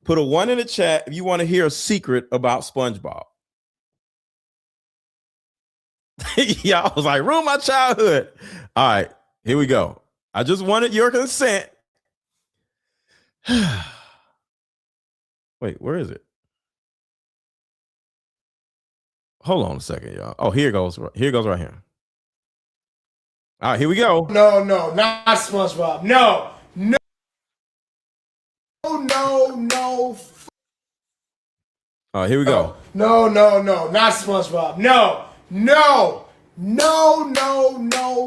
Put a 1 in the chat if you want to hear a secret about SpongeBob. Y'all was like, ruin my childhood. All right, here we go. I just wanted your consent. Wait, where is it? Hold on a second, y'all. Oh, here it goes. Here it goes right here. All right, here we go. No, not SpongeBob. No. All right, here we go. No, not SpongeBob. No,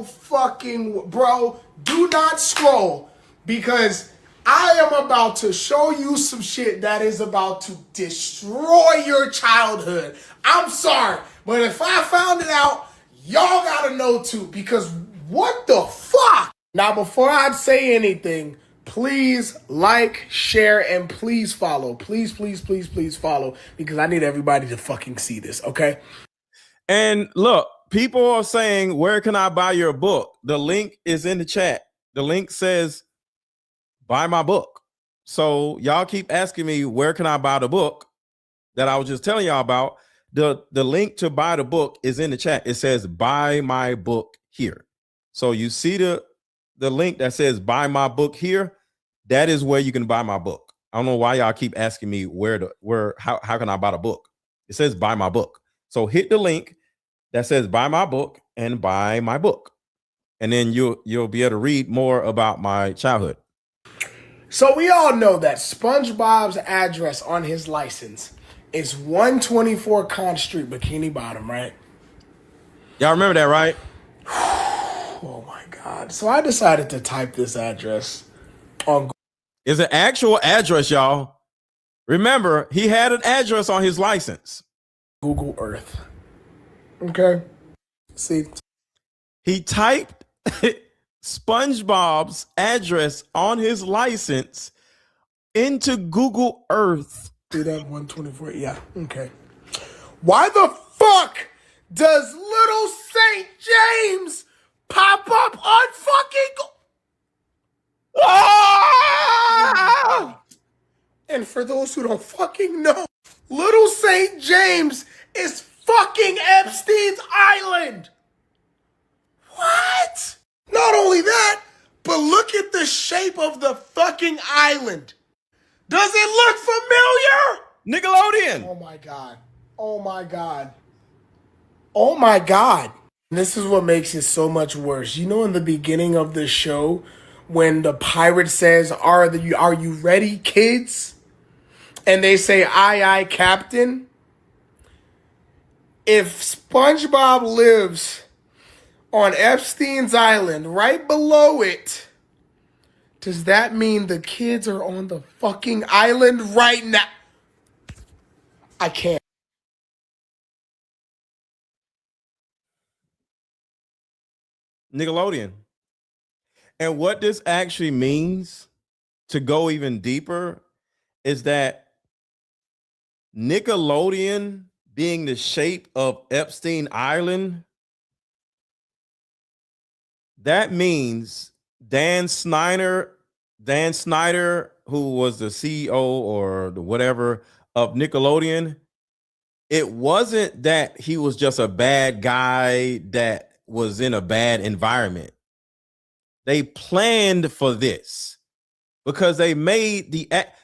fucking bro. Do not scroll because I am about to show you some shit that is about to destroy your childhood. I'm sorry, but if I found it out, y'all gotta know too because what the fuck? Now, before I say anything, please like, share, and please follow. Please follow because I need everybody to fucking see this, okay? And look, people are saying, where can I buy your book? The link is in the chat. The link says, buy my book. So y'all keep asking me, where can I buy the book that I was just telling y'all about? The link to buy the book is in the chat. It says, buy my book here. So you see the link that says, buy my book here. That is where you can buy my book. I don't know why y'all keep asking me how can I buy the book? It says, buy my book. So hit the link that says buy my book and buy my book. And then you'll be able to read more about my childhood. So we all know that SpongeBob's address on his license is 124 Con Street, Bikini Bottom, right? Y'all remember that, right? Oh my God. So I decided to type this address on Google. It's an actual address, y'all. Remember, he had an address on his license. Google Earth. Okay. See. He typed SpongeBob's address on his license into Google Earth. See that 124? Yeah. Okay. Why the fuck does Little St. James pop up on fucking And for those who don't fucking know, Little St. James is fucking Epstein's Island. What? Not only that, but look at the shape of the fucking island. Does it look familiar? Nickelodeon. Oh my God. Oh my God. Oh my God. This is what makes it so much worse. You know, in the beginning of the show, when the pirate says, are you ready, kids? And they say, aye, Captain. If SpongeBob lives on Epstein's Island, right below it, does that mean the kids are on the fucking island right now? I can't. Nickelodeon. And what this actually means, to go even deeper, is that Nickelodeon being the shape of Epstein Island, that means Dan Snyder, who was the CEO or the whatever of Nickelodeon, it wasn't that he was just a bad guy that was in a bad environment. They planned for this because they made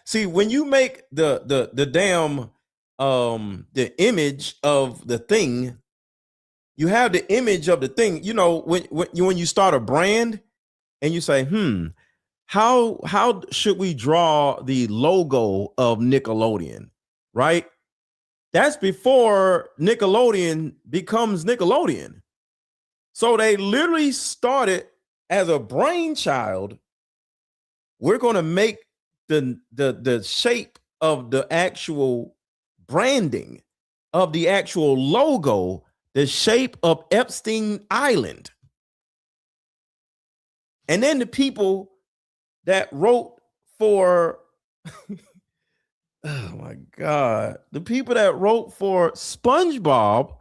see, when you make the damn the image of the thing, you have the image of the thing. You know, when you start a brand and you say, how should we draw the logo of Nickelodeon, right? That's before Nickelodeon becomes Nickelodeon. So they literally started as a brainchild. We're going to make the shape of the actual branding of the actual logo the shape of Epstein Island. And then the people that wrote for oh my God, the people that wrote for SpongeBob,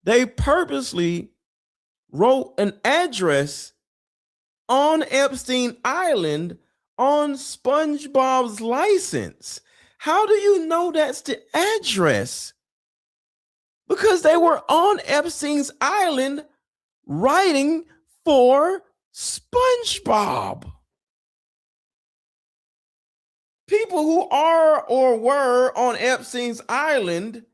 they purposely wrote an address on Epstein Island on SpongeBob's license. How do you know that's the address? Because they were on Epstein's Island writing for SpongeBob. People who are or were on Epstein's Island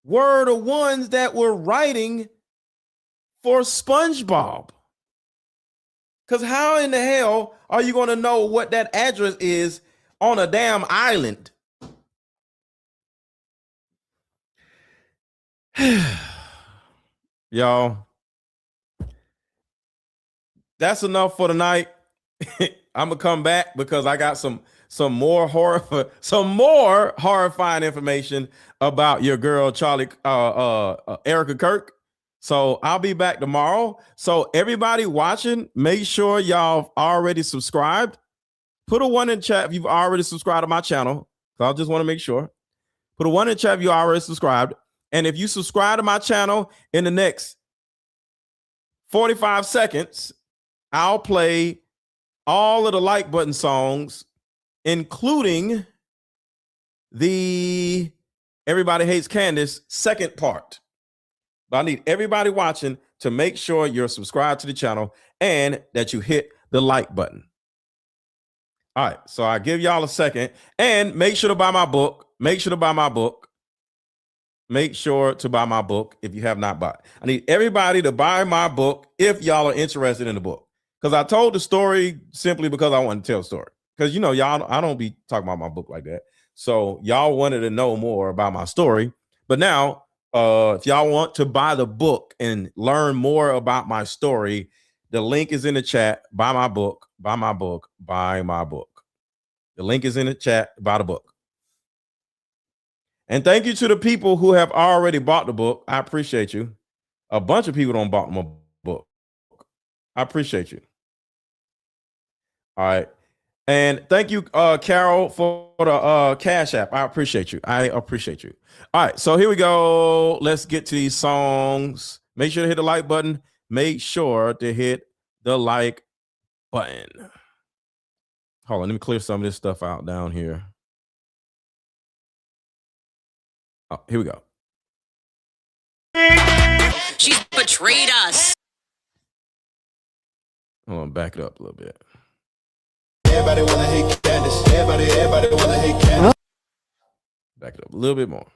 were the ones that were writing for SpongeBob. Because how in the hell are you going to know what that address is on a damn island? Y'all, that's enough for tonight. I'm gonna come back because I got some more horrifying information about your girl Erika Kirk. So I'll be back tomorrow. So everybody watching, make sure y'all already subscribed. Put a 1 in chat if you've already subscribed to my channel. So I just want to make sure. Put a 1 in chat if you already subscribed. And if you subscribe to my channel in the next 45 seconds, I'll play all of the like button songs, including the Everybody Hates Candace second part. But I need everybody watching to make sure you're subscribed to the channel and that you hit the like button. All right, so I give y'all a second, and make sure to buy my book. Make sure to buy my book. Make sure to buy my book if you have not bought. I need everybody to buy my book if y'all are interested in the book. Because I told the story simply because I wanted to tell the story. Because, you know, y'all, I don't be talking about my book like that. So y'all wanted to know more about my story. But now, if y'all want to buy the book and learn more about my story, the link is in the chat. Buy my book, buy my book, buy my book. The link is in the chat. Buy the book. And thank you to the people who have already bought the book. I appreciate you. A bunch of people don't bought my book. I appreciate you. All right. And thank you, Carol, for the Cash App. I appreciate you. I appreciate you. All right. So here we go. Let's get to these songs. Make sure to hit the like button. Make sure to hit the like button. Hold on. Let me clear some of this stuff out down here. Oh, here we go. She's betrayed us. Hold on, back it up a little bit. Everybody wanna hate Candace. Everybody wanna hate Candace. Back it up a little bit more.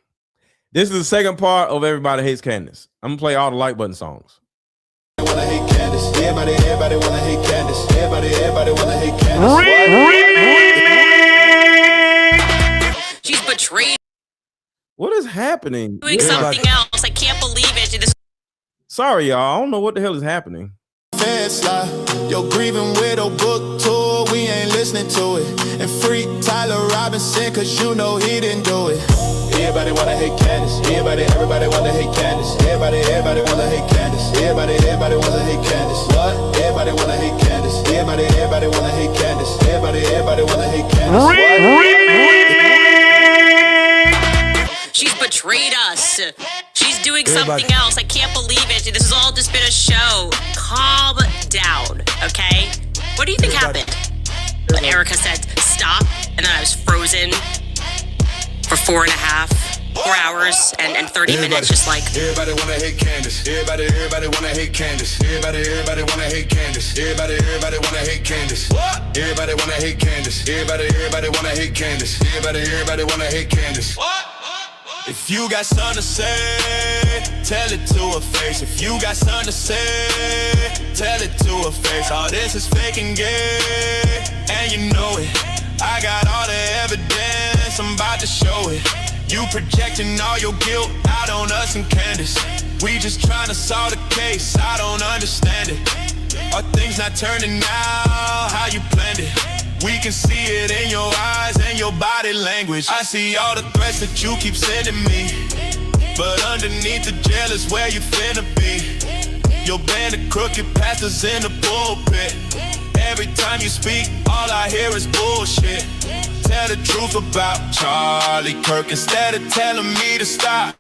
This is the second part of Everybody Hates Candace. I'm gonna play all the like button songs. Wanna hate Candace. Everybody wanna hate Candace. Everybody wanna hate Candace. She's betrayed. What is happening? Doing something else. I can't believe it. Sorry, y'all. I don't know what the hell is happening. Yo, grieving widow book tour, we ain't listening to it. And free Tyler Robinson, cause you know he didn't do it. Everybody wanna hate Candace. Everybody wanna hate Candace. Everybody wanna hate Candace. Everybody wanna hate Candace. What? Everybody wanna hate Candace. Everybody wanna hate Candace. Everybody wanna hate Candace. She's betrayed us. She's doing something else. I can't believe it. This has all just been a show. Calm down, okay? What do you think happened? When Erika said stop, and then I was frozen for 4.5 4 hours and 30 minutes just like. Everybody wanna hate Candace. Everybody wanna hate Candace. Everybody wanna hate Candace. Everybody wanna hate Candace. What? Everybody wanna hate Candace. Everybody wanna hate Candace. Everybody wanna hate Candace. What? If you got something to say, tell it to her face. If you got something to say, tell it to her face. All this is fake and gay, and you know it. I got all the evidence, I'm about to show it. You projecting all your guilt out on us and Candace. We just trying to solve the case, I don't understand it. Are things not turning out how you planned it? We can see it in your eyes and your body language. I see all the threats that you keep sending me, but underneath the jail is where you finna be. Your band of crooked pastors in the pulpit. Every time you speak, all I hear is bullshit. Tell the truth about Charlie Kirk instead of telling me to stop.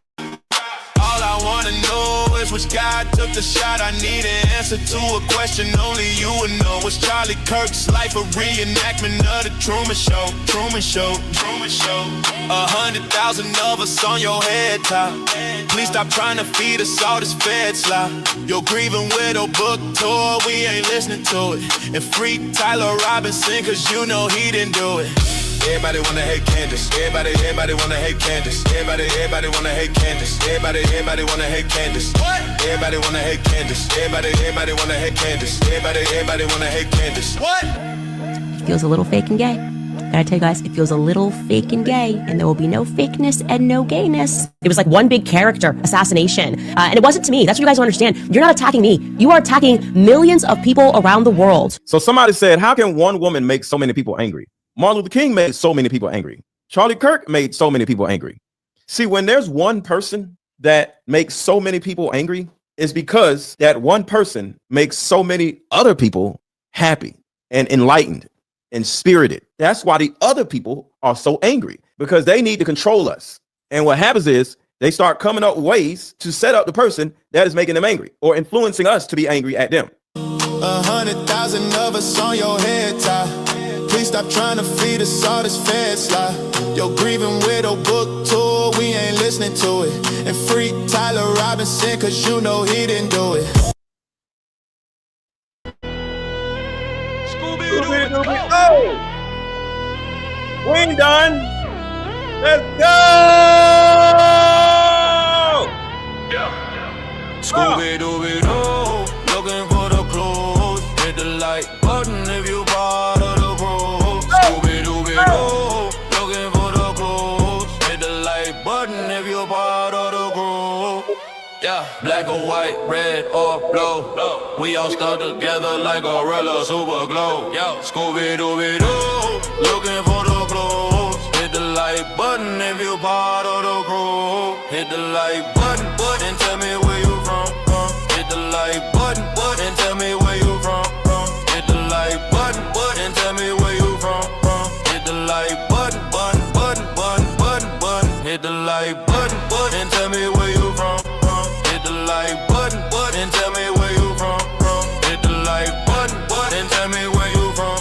All I wanna know is which guy took the shot. I need an answer to a question only you would know. Was Charlie Kirk's life a reenactment of the Truman Show? Truman Show, Truman Show. 100,000 of us on your head top. Please stop trying to feed us all this fed slop. Your grieving widow book tour, we ain't listening to it. And free Tyler Robinson, cause you know he didn't do it. Everybody wanna hate Candace. Everybody wanna hate Candace. Everybody wanna hate Candace. Everybody wanna hate Candace. What? Everybody wanna hate Candace. Everybody wanna hate Candace. Everybody wanna hate Candace. What? It feels a little fake and gay. Gotta tell you guys, it feels a little fake and gay, and there will be no fakeness and no gayness. It was like one big character assassination, and it wasn't to me. That's what you guys don't understand. You're not attacking me. You are attacking millions of people around the world. So somebody said, how can one woman make so many people angry? Martin Luther King made so many people angry. Charlie Kirk made so many people angry. See, when there's one person that makes so many people angry, it's because that one person makes so many other people happy and enlightened and spirited. That's why the other people are so angry, because they need to control us. And what happens is they start coming up with ways to set up the person that is making them angry or influencing us to be angry at them. 100,000 of us on your head top. Please stop trying to feed us all this fed slop. Your grieving widow book tour, we ain't listening to it. And free Tyler Robinson, cause you know he didn't do it. Oh! We ain't done. Let's go! Scooby-Dooby-Doo, looking for the clues. Hit the like button if you part of the crew. Scooby-Dooby-Doo, looking for the clues. Hit the like button if you part of the crew. Yeah, black or white, red or blue. We all stuck together like gorilla super glue. Yo, Scooby-Dooby-Doo, looking for the clues. Hit the like button if you part of the crew. Hit the like button, and tell me where you from. Hit the like button, and tell me where you from. Hit the like button, and tell me where you from. Hit the like button, hit the like button, and tell me where you from. Hit the like button, and tell me where you from. Hit the like button, and tell me where you from.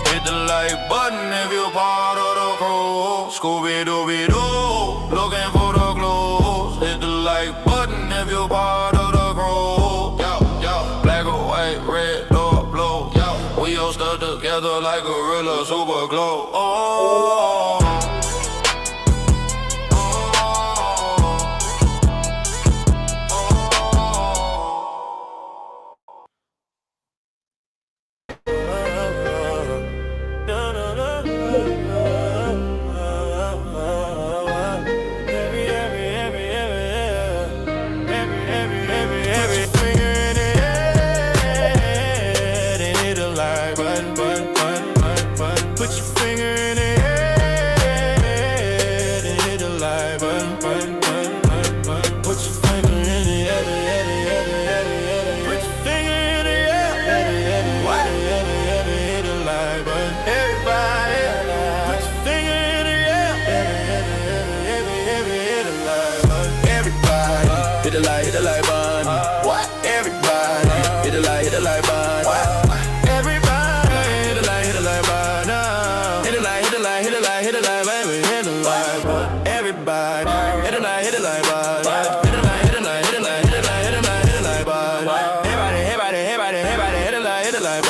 Hit the like button if you part of the crew. Scooby-Dooby-Doo, looking for the clues. Hit the like button if you part of the crew. Yo, black or white, red or blue. Yo, we all stuck together like gorilla super glue. Oh. Put your finger in the air everybody hit it like